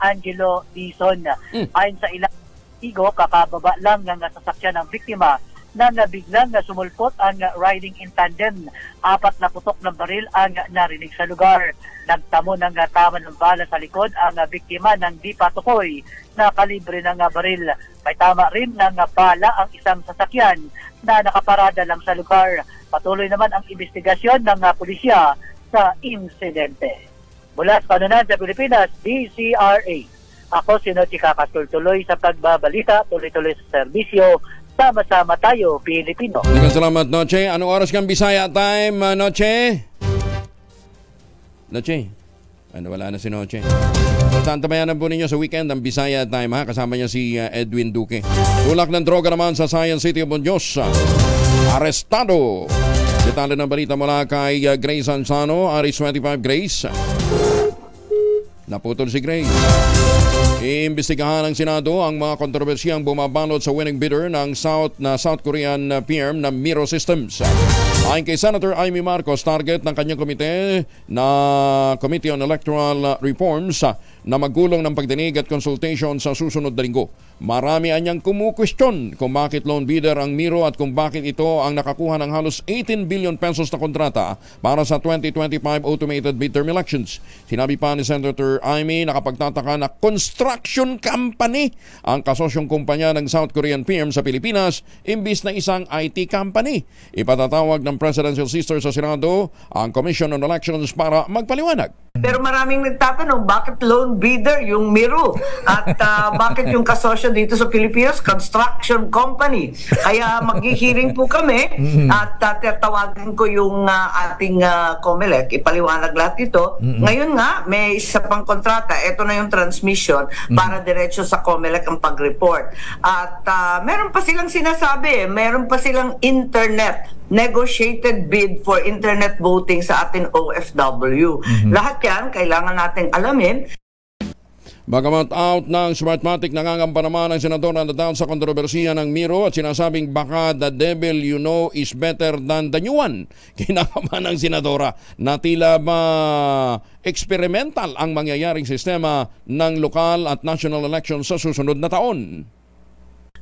Angelo Dizon. Ayon sa ilang testigo, kakababa lang ng sasakyan ng biktima na biglang sumulpot ang riding in tandem. 4 na putok ng baril ang narinig sa lugar. Nagtamo ng tama ng bala sa likod ang biktima ng di patukoy na kalibre ng baril. May tama rin ng bala ang isang sasakyan na nakaparada lang sa lugar. Patuloy naman ang investigasyon ng pulisya sa insidente. Mula sa Kanunan sa Pilipinas, DCRA, Ako si Noche kakatuloy sa pagbabalita, tuloy-tuloy sa serbisyo. Sama-sama tayo, Pilipino. Maraming salamat, Noche. Anong oras kang Bisaya time, Noche? Noche? Wala na si Noche. Saan tabayanan po ninyo sa weekend ang Bisaya time, ha? Kasama niya si Edwin Duque. Tulak ng droga naman sa Science City of Muñoz. Arestado. Detalye ng balita mula kay Grace Ansano, Aris 25. Grace. Naputol si Grace. Iimbestigahan ng Senado ang mga kontrobersiyang bumabalot sa winning bidder ng South Korean firm na Miro Systems. Ayon kay Senator Amy Marcos, target ng kanyang komite na Committee on Electoral Reforms na magulong ng pagdinig at consultation sa susunod na linggo. Marami anyang kumukwestiyon kung bakit loan bidder ang Miro at kung bakit ito ang nakakuha ng halos 18 billion pesos na kontrata para sa 2025 automated midterm elections. Sinabi pa ni Senator Amy na kapagtataka na construction company ang kasosyong kumpanya ng South Korean firm sa Pilipinas imbis na isang IT company. Ipatatawag ng Presidential Sister sa Senado ang Commission on Elections para magpaliwanag. Pero maraming nagtatanong, bakit loan bidder yung Miro? At bakit yung kasosyo dito sa Pilipinas, construction company? Kaya maghihiring po kami at tatawagan ko yung ating COMELEC, ipaliwanag lahat ito. Ngayon nga, may isa pang kontrata. Ito na yung transmission para diretso sa COMELEC ang pag-report. At meron pa silang sinasabi, meron pa silang negotiated bid for internet voting sa ating OFW. Lahat yan, kailangan nating alamin. Bagamat out ng Smartmatic, nangangamba naman ang senador na down sa kontrobersiya ng Miro at sinasabing baka the devil you know is better than the new one. Kinakaman ng senadora na tila ba experimental ang mangyayaring sistema ng lokal at national elections sa susunod na taon.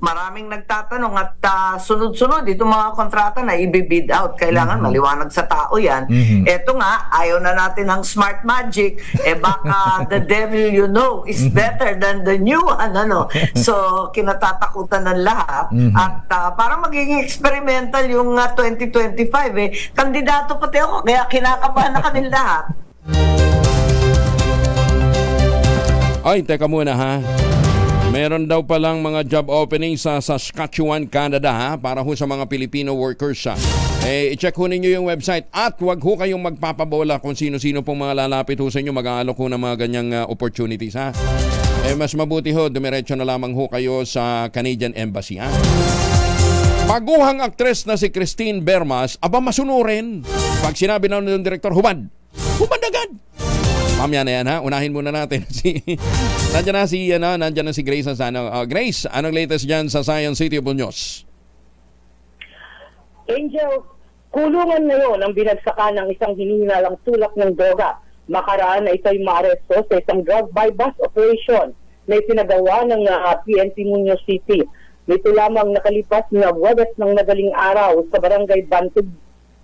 Maraming nagtatanong at sunod-sunod itong mga kontrata na i-bid out. Kailangan maliwanag sa tao yan. Eto nga, ayaw na natin ng smart magic. Baka the devil you know is better than the new one. So, kinatatakutan ng lahat. At parang magiging experimental yung 2025. Kandidato pati ako, kaya kinakabahan na kami lahat. Ay, teka muna ha. Meron daw palang mga job opening sa Saskatchewan, Canada ha, para ho sa mga Filipino workers ha. I-check ho ninyo yung website at wag ho kayong magpapabola kung sino-sino pong mga lalapit ho sa inyo, mag-aalok ho ng mga ganyang opportunities ha. Mas mabuti ho, dumiretso na lamang ho kayo sa Canadian Embassy ha. Baguhang aktres na si Christine Bermas, masunurin. Pag sinabi na ng direktor, hubad agad. Mamaya na yan ha, unahin muna natin nandiyan na si Grace Ansano. Grace, anong latest dyan sa Science City of Muñoz? Angel, kulungan ngayon ang binagsakan ng isang hinihinalang tulak ng droga. Makaraan na ito'y maaresto sa isang drug by bus operation na ipinagawa ng PNP Muñoz City. Nito lamang nakalipas na Webes ng madaling araw sa barangay Bantog,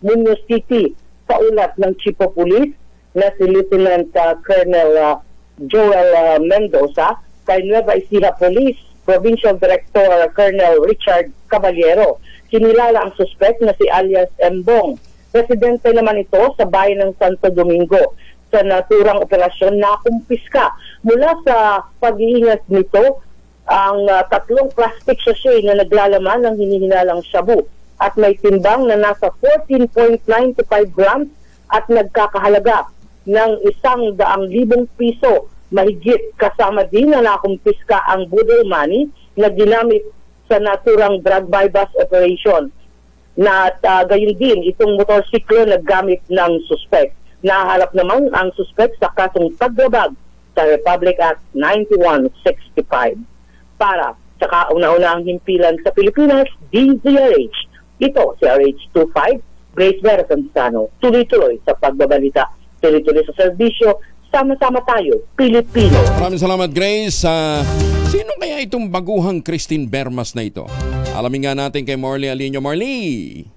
Muñoz City, sa ulat ng Chief of Police na si Lieutenant Colonel Joel Mendoza, kay Nueva Ecija Police Provincial Director Colonel Richard Caballero. Kinilala ang suspect na si alias Mbong. Residente naman ito sa bayan ng Santo Domingo. Sa naturang operasyon, nakumpiska mula sa pag-iingat nito ang 3 plastic sachet na naglalaman ng hinihinalang shabu at may timbang na nasa 14.95 grams at nagkakahalaga ng 100,000 piso mahigit, kasama din na nakumpiska ang budol money na ginamit sa naturang drug by bus operation. Na gayon din itong motorsiklo na gamit ng suspect. Naharap naman ang suspect sa kasong paglabag sa Republic Act 9165. Para sa kauna-unahang himpilan sa Pilipinas, DZRH. Ito si RH25, Grace Verazanzano, tuloy-tuloy sa pagbabalita. Tuloy-tuloy sa serbisyo, sama-sama tayo, Pilipino. Maraming salamat, Grace. Sino kaya itong baguhang Christine Bermas na ito? Alamin nga natin kay Morley Alinio. Morley!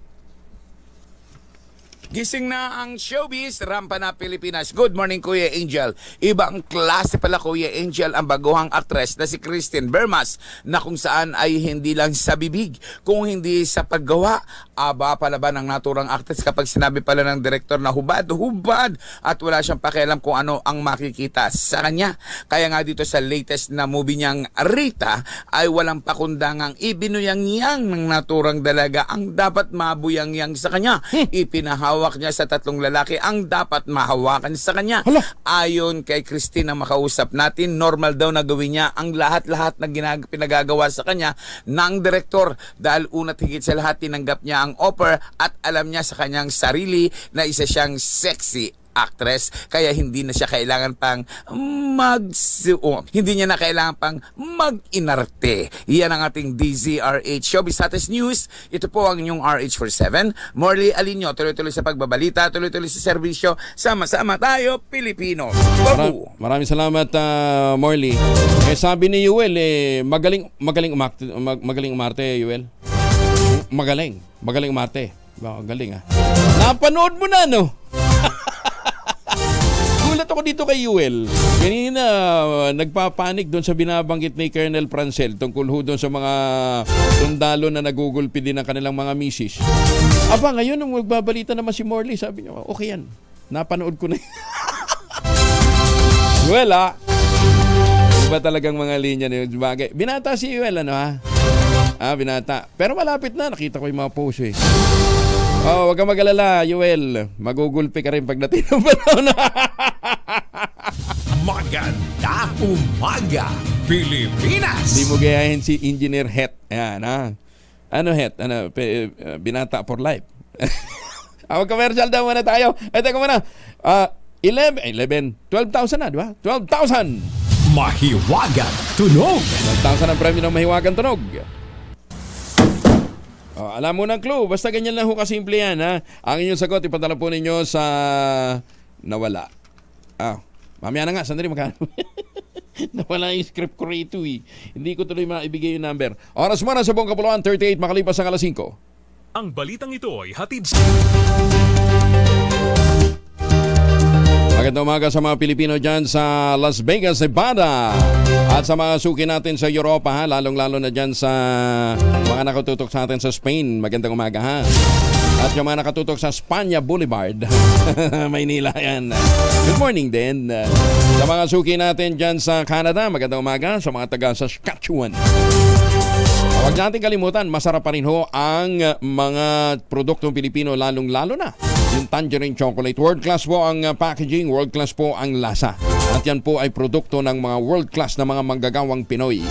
Gising na ang showbiz, rampa na Pilipinas. Good morning, Kuya Angel. Ibang klase pala, Kuya Angel, ang baguhang aktres na si Christine Bermas, na kung saan ay hindi lang sa bibig, kung hindi sa paggawa. Aba pala ba ng naturang aktres kapag sinabi pala ng direktor na hubad, at wala siyang pakialam kung ano ang makikita sa kanya. Kaya nga dito sa latest na movie niyang Rita, ay walang pakundangang ibinuyang-yang ng naturang dalaga ang dapat mabuyang-yang sa kanya. Ipinahawak niya sa 3 lalaki ang dapat mahawakan sa kanya. Ayon kay Christine na makausap natin, normal daw na gawin niya ang lahat-lahat na pinagagawa sa kanya ng direktor dahil una't higit sa lahat tinanggap niya ang offer at alam niya sa kanyang sarili na isa siyang sexy actress, kaya hindi na siya kailangan pang hindi niya na kailangan pang mag-inarte. Yan ang ating DZRH Showbiz Hottest News. Ito po ang inyong RH47. Morley Alinyo, tuloy-tuloy sa pagbabalita, tuloy-tuloy sa serbisyo. Sama-sama tayo, Pilipino. Maraming salamat, Morley. Sabi ni Yuel, magaling umarte, Yuel. Magaling umarte. Galing, napanood mo na, no? Gulat ako dito kay Yuel. Kanina, nagpapanik doon sa binabanggit ni Colonel Francel tungkol ho doon sa mga sundalo na nagugulpi din ng kanilang mga misis. Aba, ngayon, nung magbabalita naman si Morley, sabi niya, okay yan. Napanood ko na. Yuel, iba talagang mga linya na yung bagay. Binata si Yuel, binata. Pero malapit na, nakita ko yung mga post eh. Huwag kang mag-alala, Yuel. Magugulpi ka rin pagdating ng panahon. Maganda umaga, Pilipinas! Hindi mo gayahin si Engineer Het. Ayan, Ano Het? Binata for life. Commercial daw muna tayo. Teka muna. 12,000 na, di ba? 12,000! Mahiwagang tunog! 12,000 ang premyo ng Mahiwagang tunog. Alam mo ng clue, basta ganyan lang ho kasimple yan, ha? Ang inyong sagot, ipadala po ninyo sa nawala. Mamaya na nga, sandali magkano. Nawala yung script ko rito eh. Hindi ko tuloy maibigay yung number. Oras mo na sa buong kapuluan, 38 makalipas ang 5:00. Ang balitang ito ay hatid Magandang umaga sa mga Pilipino dyan sa Las Vegas, Nevada. At sa mga suki natin sa Europa, lalong-lalo na dyan sa mga nakatutok sa atin sa Spain. Magandang umaga, ha. At yung mga nakatutok sa Spanya Boulevard, Maynila yan. Good morning din. Sa mga suki natin dyan sa Canada, magandang umaga. Sa mga taga Saskatchewan. Huwag natin kalimutan, masarap pa rin ho ang mga produktong Pilipino, lalong-lalo na yung tangerine chocolate. World class po ang packaging, world class po ang lasa. At yan po ay produkto ng mga world class na mga manggagawang Pinoy.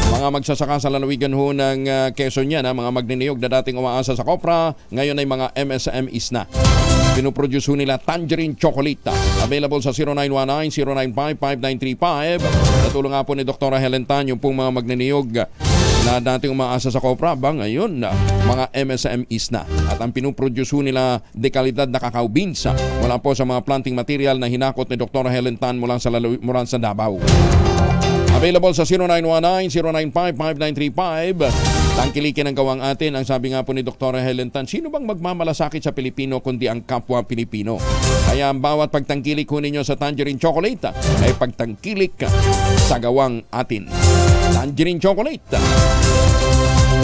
Mga magsasaka sa lalawigan ho ng Quezon yan, mga magniniyog na dating umaasa sa kopra, ngayon ay mga MSMEs na. Pinuproduce ho nila tangerine chocolate. Available sa 0919-095-5935. Natulong nga po ni Dr. Helen Tan yung pong mga magniniyog na dating umaasa sa kopra, ngayon mga MSMEs na. At ang pinuproduce nila dekalidad na cacao beans mula po sa mga planting material na hinakot ni Dr. Helen Tan mula sa Davao. Available sa 0919-095-5935. Tangkilikin ang gawang atin. Ang sabi nga po ni Dr. Helen Tan, sino bang magmamalasakit sa Pilipino kundi ang kapwa Pilipino? Kaya ang bawat pagtangkilik ko ninyo sa tangerine chocolate ay pagtangkilik sa gawang atin. Tangerine chocolate.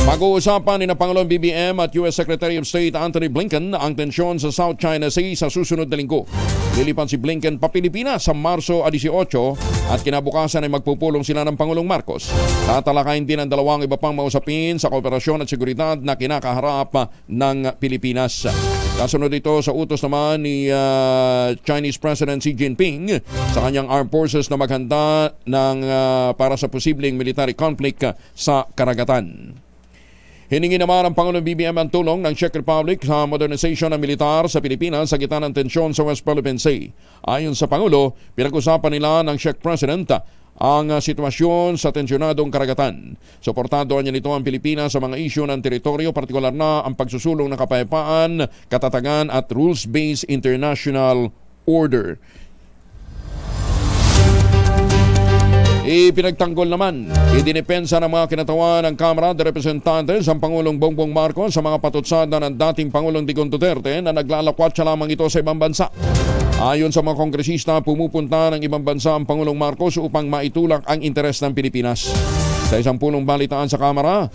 Pag-uusapan ni Pangulong BBM at US Secretary of State Antony Blinken ang tensyon sa South China Sea sa susunod na linggo. Lilipan si Blinken pa Pilipinas sa Marso 18 at kinabukasan ay magpupulong sila ng Pangulong Marcos. Tatalakayin din ang dalawang iba pang mausapin sa kooperasyon at seguridad na kinakaharap ng Pilipinas. Kasunod ito sa utos naman ni Chinese President Xi Jinping sa kanyang armed forces na maghanda para sa posibleng military conflict sa karagatan. Hiningi naman ang Pangulong BBM ang tulong ng Czech Republic sa modernization ng militar sa Pilipinas sa gitna ng tensyon sa West Philippine Sea. Ayon sa Pangulo, pinag-usapan nila ng Czech President ang sitwasyon sa tensyonadong karagatan. Suportado niya nito ang Pilipinas sa mga isyu ng teritoryo, partikular na ang pagsusulong ng kapayapaan, katatagan at rules-based international order. Ipinagtanggol naman, idinepensa ng mga kinatawan ng Kamara de Representantes ang Pangulong Bongbong Marcos sa mga patutsada ng dating Pangulong Digong Duterte na naglalakwatsa lamang ito sa ibang bansa. Ayon sa mga kongresista, pumupunta ng ibang bansa ang Pangulong Marcos upang maitulak ang interes ng Pilipinas. Sa isang pulong balitaan sa Kamara,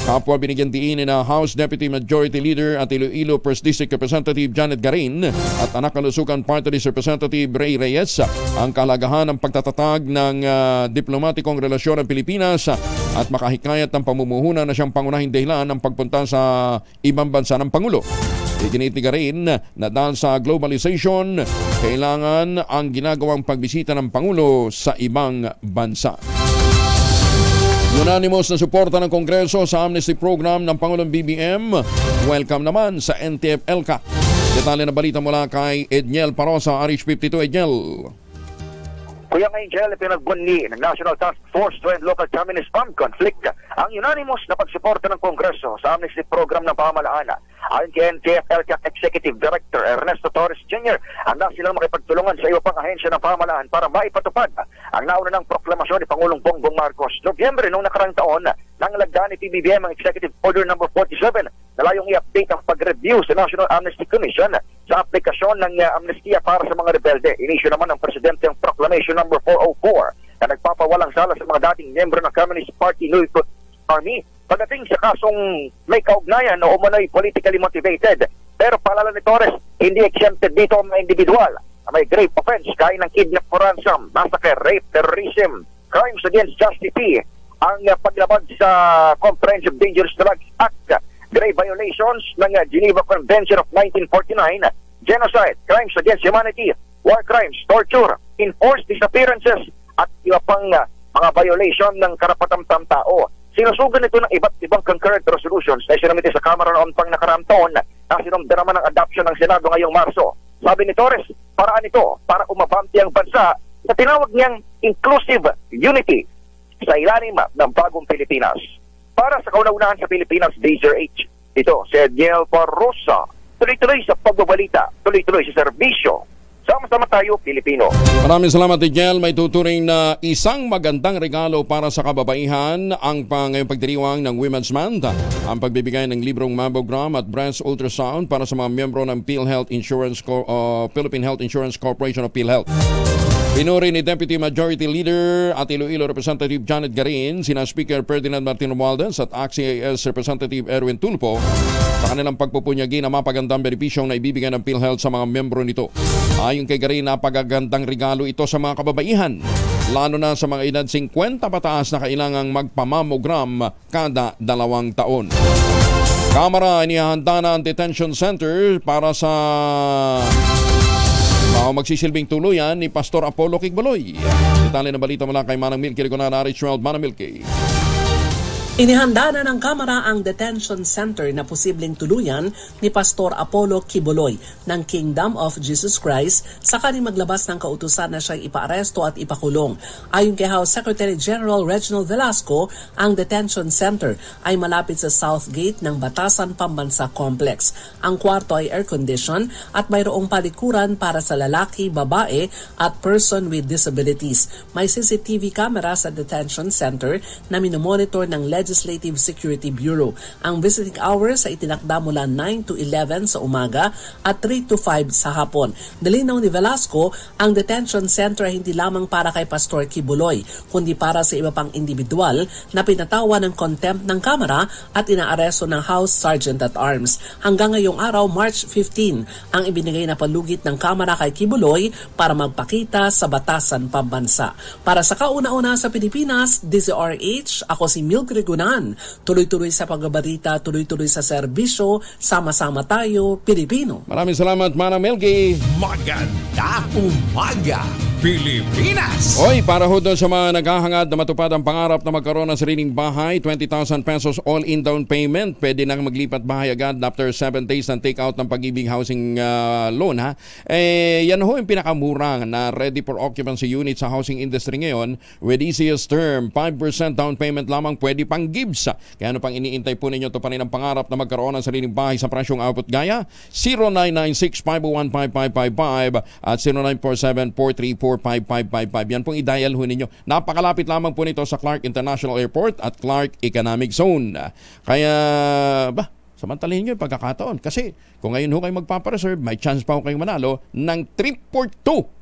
kapwa binigyan diin na House Deputy Majority Leader at Iloilo 1st District Representative Janet Garin at anak kalusugan Party List Representative Ray Reyes ang kahalagahan ng pagtatatag ng diplomatikong relasyon ng Pilipinas at makahikayat ng pamumuhunan na siyang pangunahing dahilan ng pagpunta sa ibang bansa ng Pangulo. Iginit ni Garin na dahil sa globalization, kailangan ang ginagawang pagbisita ng Pangulo sa ibang bansa. Unanimous na suporta ng Kongreso sa amnesty program ng Pangulong BBM. Welcome naman sa NTF-ELCAC. Detalye na balita mula kay Edniel Parosa, RH52. Edniel. Kuya Angel, pinagbunyi ng National Task Force to End Local Communist Armed Conflict ang unanimous na pagsuporta ng Kongreso sa amnesty program ng pamahalaan. Ayon kay NTF-ELCAC Executive Director Ernesto Torres Jr., handa silang makipagtulungan sa iba pang ahensya ng pamahalaan para maipatupad ang nauna ng proklamasyon ni Pangulong Bongbong Marcos. Nobyembre noong nakarang taon, nang lagda ni PBBM ang Executive Order No. 47 na layong i-update ang pag-review sa National Amnesty Commission sa aplikasyon ng amnestiya para sa mga rebelde. Inisyu naman ng Presidente ang Proclamation No. 404 na nagpapawalang sala sa mga dating miyembro ng Communist Party Loyalty Army pagdating sa kasong may kaugnayan o umano'y politically motivated. Pero paalala ni Torres, hindi exempted dito ang mga individual na may grave offense, kain ng kidnap for ransom, massacre, rape, terrorism, crimes against justice, ang paglabag sa Comprehensive Dangerous Drugs Act, grave violations ng Geneva Convention of 1949, genocide, crimes against humanity, war crimes, torture, enforced disappearances, at iba pang mga violation ng karapatang tao. Sinusugan ito ng iba't ibang concurrent resolutions na isinamiti sa Kamara noon pang nakaraang taon na sinumda naman ang adoption ng Senado ngayong Marso. Sabi ni Torres, paraan ito para umabante ang bansa sa tinawag niyang inclusive unity sa ilalim ng bagong Pilipinas. Para sa kauna-unahan sa Pilipinas, DZRH, ito si Edniel Parosa. Tuloy-tuloy sa pagbabalita, tuloy-tuloy sa serbisyo. Sama-sama tayo, Pilipino. Maraming salamat, Edniel. May tuturing na isang magandang regalo para sa kababaihan ang ngayong pagdiriwang ng Women's Month. Ang pagbibigay ng librong mammogram at breast ultrasound para sa mga miyembro ng Philippine Health Insurance Corporation o PhilHealth. Pinuri ni Deputy Majority Leader at Iloilo Representative Janet Garin, sina Speaker Ferdinand Martin Romualdez at AXIS Representative Erwin Tulfo sa kanilang pagpupunyagi na mapagandang benepisyong na ibibigay ng PhilHealth sa mga miyembro nito. Ayon kay Garin, napagagandang regalo ito sa mga kababaihan, lalo na sa mga edad 50 pataas na kailangang magpamammogram kada 2 taon. Kamara, inihanda na ang detention center para sa magsisilbing tuluyan ni Pastor Apollo Kigbaloy. Detalye na balita mula kay Manang Milky Riconan, RH12. Manang Milky. Inihanda na ng Kamara ang detention center na posibleng tuluyan ni Pastor Apollo Kibuloy ng Kingdom of Jesus Christ sakaling maglabas ng kautusan na siyang ipaaresto at ipakulong. Ayon kay House Secretary General Reginald Velasco, ang detention center ay malapit sa South Gate ng Batasan Pambansa Complex. Ang kwarto ay air-conditioned at mayroong palikuran para sa lalaki, babae at person with disabilities. May CCTV camera sa detention center na minomonitor ng Legislative Security Bureau. Ang visiting hours ay itinakda mula 9 to 11 sa umaga at 3 to 5 sa hapon. Nilinaw ni Velasco, ang detention center ay hindi lamang para kay Pastor Kibuloy, kundi para sa iba pang individual na pinatawa ng contempt ng Kamara at inaaresto ng House Sergeant at Arms. Hanggang ngayong araw, March 15, ang ibinigay na palugit ng Kamara kay Kibuloy para magpakita sa Batasan Pambansa. Para sa kauna-una sa Pilipinas, DZRH, ako si Milky Riconan. Tuloy-tuloy sa pagbabalita, tuloy-tuloy sa serbisyo, sama-sama tayo, Pilipino. Maraming salamat, Manang Milky. Maganda umaga, Pilipinas! Oy, para ho doon sa mga naghahangad na matupad ang pangarap na magkaroon ng sariling bahay, 20,000 pesos all-in down payment. Pwede nang maglipat bahay agad after 7 days ng take-out ng Pag-ibig Housing Loan. Yan ho yung pinakamura na ready for occupancy unit sa housing industry ngayon with easiest term, 5% down payment lamang, pwede pang gives. Kaya ano pang iniintay po ninyo, ito pa rin ang pangarap na magkaroon ng sariling bahay sa presyong output gaya 0996-501-5555 at 0947-434 434-5555. Yan pong i-dial ho ninyo. Napakalapit lamang po nito sa Clark International Airport at Clark Economic Zone. Kaya, samantalahin nyo yung pagkakataon. Kasi kung ngayon ho kayo magpapareserve, may chance pa ho kayong manalo ng trip for 2.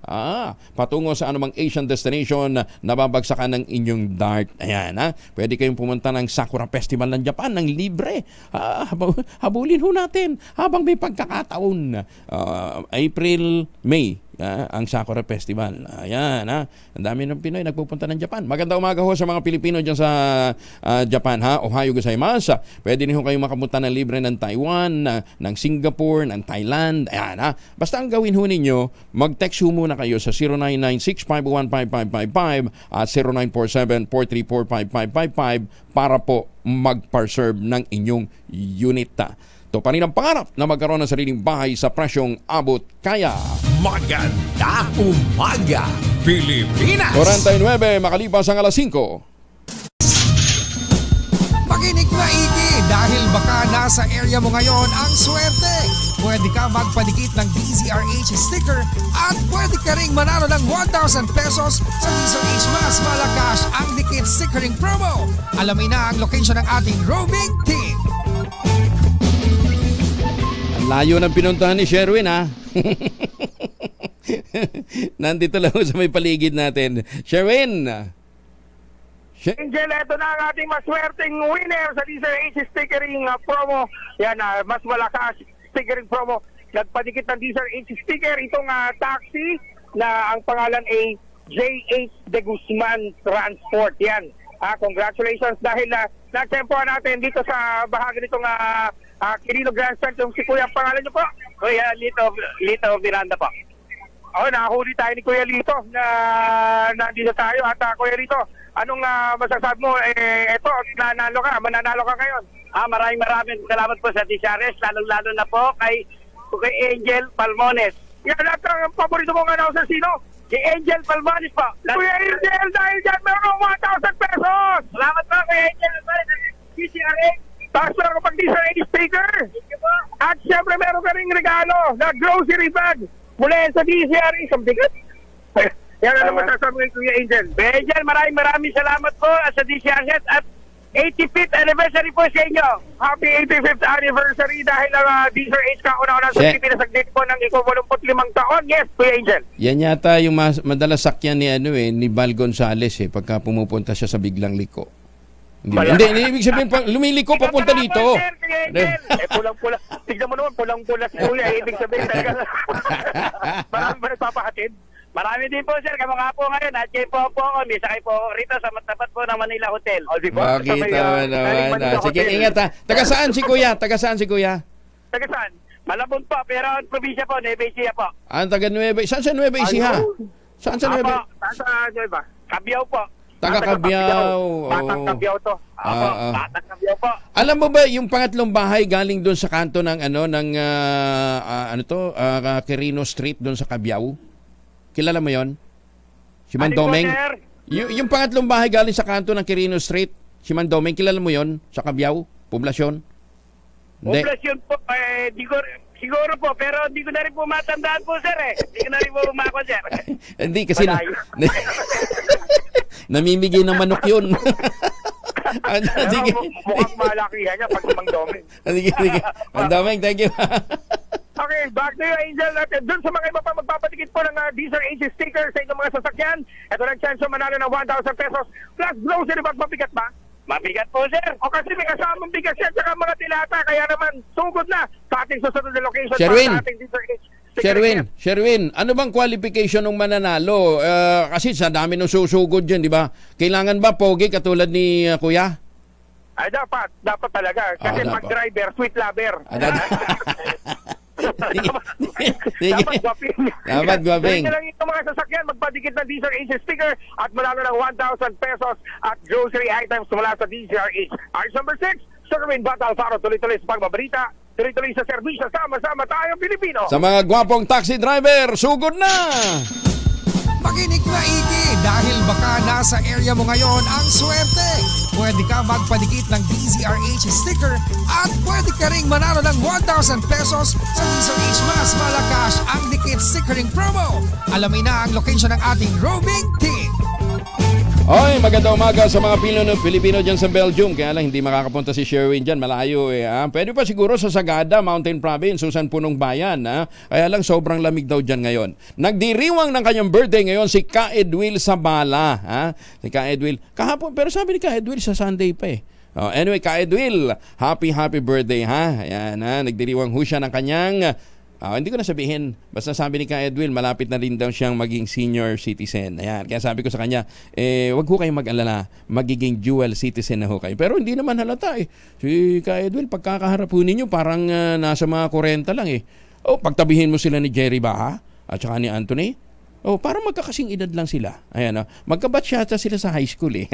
Patungo sa anumang Asian destination na babagsakan ng inyong dart. Ayan, pwede kayong pumunta ng Sakura Festival ng Japan ng libre. Habulin ho natin habang may pagkakataon. April, May. Ang Sakura Festival. Ayan, ang dami ng Pinoy nagpupunta ng Japan. Magandang umaga ho sa mga Pilipino dyan sa Japan, Ohio gozaimasu. Pwede rin ho kayong makapunta ng libre ng Taiwan, ng Singapore, ng Thailand. Ayan, basta ang gawin ho ninyo, mag-text ho muna kayo sa 0996-501-5555 at 0947-434-5555 para po mag-preserve ng inyong unit. Ito pa rin ang pangarap na magkaroon ng sariling bahay sa presyong abot kaya. Maganda umaga, Pilipinas! 49 makalipas ang alas 5. Makinig maigi dahil baka nasa area mo ngayon ang swerte. Pwede ka magpadikit ng DZRH sticker at pwede ka ring manalo ng 1,000 pesos sa DZRH Mas Malakas ang Dikit Stickering Promo. Alamin na ang location ng ating roaming team. Layo ng pinuntahan ni Sherwin, Nandito lang sa may paligid natin. Sherwin! Angel, ito na ang ating maswerteng winner sa DZRH stickering promo. Yan, mas malakas stickering promo. Nagpadikit ng DZRH sticker itong taxi na ang pangalan ay J.H. De Guzman Transport. Yan. Congratulations dahil nagtempohan natin dito sa bahagi nitong Quirino Grandstand, yung si Kuya, pangalan niyo po? Kuya Lito Miranda po. Nakahuli tayo ni Kuya Lito na nandito tayo. At Kuya Lito, anong masasabi mo? Eto, mananalo ka ngayon. Maraming salamat po sa DZRH, lalong-lalo na po kay Angel Palmones. Yan, at ang paborito mong announcer sino? Si Angel Palmones po. Kuya Angel, dahil dyan meron 1,000 pesos! Salamat po, Kuya Angel. DZRH. Tapos meron kapag DZRH sticker. At syempre meron ka ring regalo na grocery bag mula sa DZRH. Ang bigat. Yan ang masasabi ng Kuya Angel. Angel, maraming salamat po sa DZRH at 85th anniversary po sa inyo. Happy 85th anniversary dahil ang DZRH kauna-una sa Pilipinas nagdate po ng 85 taon. Yes, Kuya Angel. Yan yata yung madalas sakyan ni Val Gonzales Pagka pumupunta siya sa biglang liko. Hindi, ibig sabihin, lumiliko papunta dito. Pulang-pula. Tignan mo naman, pulang-pula si Kuya. Ibig sabihin talaga. Marami ba nagpapahatid? Marami din po, sir. Kamukha po ngayon. At kayo po ako. May sakay po rito sa matapat po ng Manila Hotel. Makita naman. Sige, ingat Taga saan si Kuya? Taga saan? Malabon po, pero probinsya po, Nueva Ecija po. Taga Nueva. Saan sa Nueva Ecija? Saan sa Nueva? Saan sa Nueva? Cabiao po. Taga Cabiao. Batang Cabiao to. Batang Cabiao po. Alam mo ba yung pangatlong bahay galing doon sa kanto ng Quirino Street doon sa Cabiao? Kilala mo 'yon? Si Mandomeng. Yung pangatlong bahay galing sa kanto ng Quirino Street, si Mandomeng, kilala mo 'yon sa Cabiao, poblasyon? Poblasyon po siguro po, pero hindi ko na rin po matandaan po, sir. Hindi ko na rin po umako, sir. Hindi kasi namimigay ng manok yun. Mukhang malakihan niya pag Mandomeng. Sige. Mandomeng, thank you. Okay, back to you, Angel. At dun sa mga iba pa magpapatikit po ng DZRH sticker sa inyong mga sasakyan, ito lang chance manalo ng 1,000 pesos plus grocery bag. Mabigat ba? Mabigat po, sir. O kasi may kasamang bigas yan saka mga tilata, kaya naman sugod na sa ating susunod na location. Sherwin, ano bang qualification ng mananalo? Kasi sa dami ng susugod dyan, di ba? Kailangan ba pogi katulad ni Kuya? Ay, dapat talaga. Kasi pag driver, sweet lover. Dapat gwaping. Kaya lang itong mga sasakyan, magpadikit ng DZRH sticker at manalo ng 1,000 pesos at grocery items mula sa DZRH. Arch number 6, Sir Erwin Bata Alfaro, tuloy-tuloy sa pagbabalita, tuloy-tuloy sa serbisyo, sama-sama tayong Pilipino. Sa mga gwapong taxi driver, sugod na! Makinig maigi dahil baka nasa area mo ngayon ang swerte. Pwede ka magpadikit ng DZRH sticker at pwede ka ring manalo ng 1,000 pesos sa DZRH Mas Malakas ang Dikit Stickering Promo. Alamin na ang location ng ating roving team. Oy, magandang umaga sa mga Pilipino dyan sa Belgium. Kaya lang hindi makakapunta si Sherwin dyan, malayo eh. Pwede pa siguro sa Sagada, Mountain Province, Susan Punong Bayan. Kaya lang sobrang lamig daw dyan ngayon. Nagdiriwang ng kanyang birthday ngayon si Ka Edwil Sabala. Si Ka Edwil. Kahapon, pero sabi ni Ka Edwil sa Sunday pa eh. Anyway, Ka Edwil, happy birthday ha. Ayan, nagdiriwang ho siya ng kanyang... hindi ko na sabihin. Basta sabi ni Ka Edwil, malapit na rin daw siyang maging senior citizen. Ayan. Kaya sabi ko sa kanya, wag ho kayong mag-alala. Magiging dual citizen na ho kayo. Pero hindi naman halata eh. Si Ka Edwil, pagkakaharap ho ninyo, parang nasa mga 40 lang eh. Pagtabihin mo sila ni Jerry Baha at saka ni Anthony. Parang magkakasing edad lang sila. Ayan, magkabatch yata sila sa high school eh.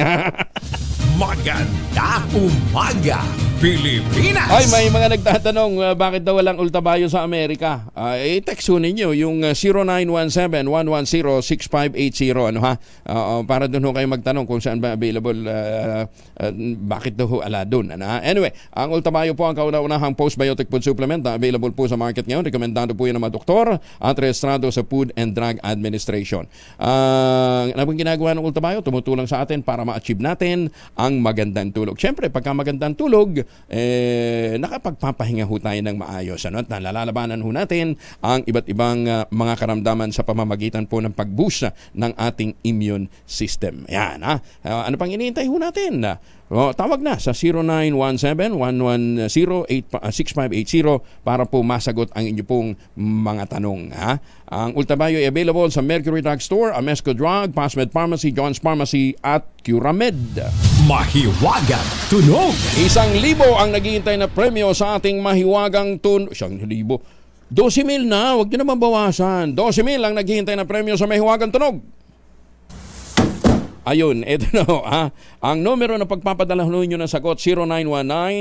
Maganda umaga, Pilipinas! Ay, may mga nagtatanong bakit daw walang ultabayo sa Amerika. Text ho ninyo yung 0917-110-6580. Para doon ho kayo magtanong kung saan ba available, bakit daw ho ala doon. Anyway, ang ultabayo po ang kauna-unahang postbiotic food supplement na available po sa market ngayon. Rekomendado po yan ng mga doktor at rehistrado sa Food and Drug Administration. Ano bang ginagawa ng ultabayo? Tumutulong sa atin para ma-achieve natin ang magandang tulog. Siyempre, pagka magandang tulog, nakapagpapahinga ho tayo ng maayos. At nalalabanan ho natin ang iba't ibang mga karamdaman sa pamamagitan po ng pag-boost ng ating immune system. Yan, ano pang iniintay ho natin? Tawag na sa 0917-110-6580 para po masagot ang inyo pong mga tanong. Ang Ultabayo ay available sa Mercury Drug Store, Amesco Drug, Pasmed Pharmacy, John's Pharmacy at Curamed. Mahiwagang tunog! 1,000 ang naghihintay na premyo sa ating mahiwagang tunog. 1,000. 12,000 na, huwag nyo naman bawasan. 12,000 ang naghihintay na premyo sa mahiwagang tunog. Ayun, eto na ang numero na pagpapadala ninyo ng sagot,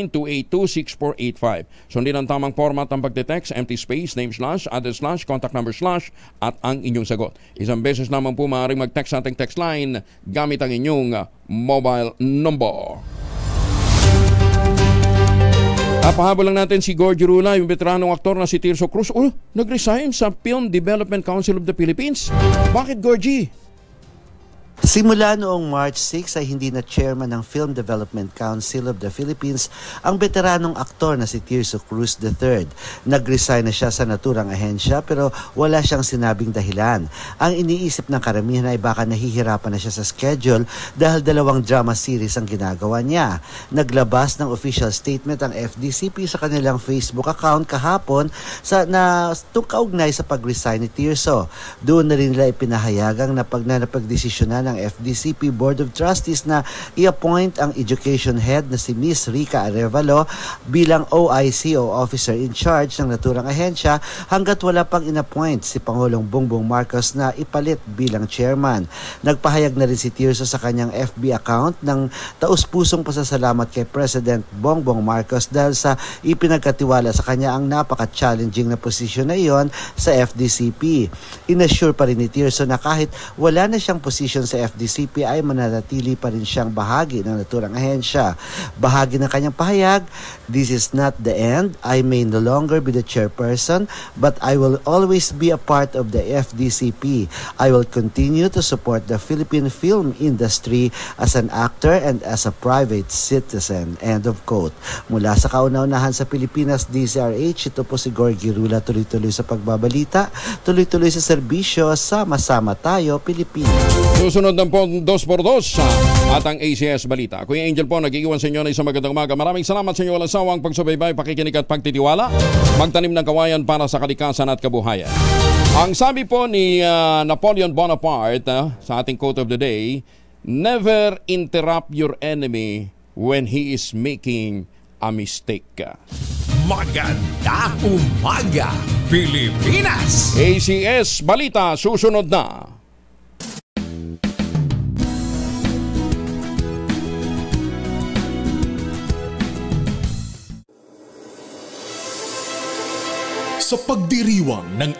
0919-282-6485. Sundin ang tamang format ng pagte-text, empty space, name slash, address slash, contact number slash, at ang inyong sagot. Isang beses naman po maaaring mag-text sa ating text line gamit ang inyong mobile number. Pahabol lang natin si Gorgie Rula, yung veteranong aktor na si Tirso Cruz. Nag-resign sa Film Development Council of the Philippines. Bakit, Gorgie? Simula noong March 6 ay hindi na chairman ng Film Development Council of the Philippines ang veteranong aktor na si Tirso Cruz III. Nag-resign na siya sa naturang ahensya pero wala siyang sinabing dahilan. Ang iniisip ng karamihan ay baka nahihirapan na siya sa schedule dahil 2 drama series ang ginagawa niya. Naglabas ng official statement ang FDCP sa kanilang Facebook account kahapon na kaugnay sa pag-resign ni Tirso. Doon na rin nila ipinahayagang na napagdesisyonan ng FDCP Board of Trustees na i-appoint ang education head na si Miss Rica Arevalo bilang OIC o Officer in Charge ng naturang ahensya hanggat wala pang in-appoint si Pangulong Bongbong Marcos na ipalit bilang chairman. Nagpahayag na rin si Tirso sa kanyang FB account ng taus-pusong pasasalamat kay President Bongbong Marcos dahil sa ipinagkatiwala sa kanya ang napaka-challenging na posisyon na iyon sa FDCP. Inassure pa rin ni Tirso na kahit wala na siyang posisyon sa FDCP ay mananatili pa rin siyang bahagi ng naturang ahensya. Bahagi ng kanyang pahayag, "This is not the end. I may no longer be the chairperson, but I will always be a part of the FDCP. I will continue to support the Philippine film industry as an actor and as a private citizen." End of quote. Mula sa kauna-unahan sa Pilipinas, DZRH, ito po si Gorgie Rula, tuloy-tuloy sa pagbabalita, tuloy-tuloy sa serbisyo, sama-sama tayo, Pilipinas. Susunod ng po 2x2 at ang ACS Balita. Kuya Angel po, nag-iwan sa inyo na isang magandang umaga. Maraming salamat sa inyo walang sawang pagsubaybay, pakikinig at pagtitiwala. Magtanim ng kawayan para sa kalikasan at kabuhayan. Ang sabi po ni Napoleon Bonaparte sa ating quote of the day, "Never interrupt your enemy when he is making a mistake." Maganda umaga, Pilipinas! ACS Balita, susunod na. Sa pagdiriwang ng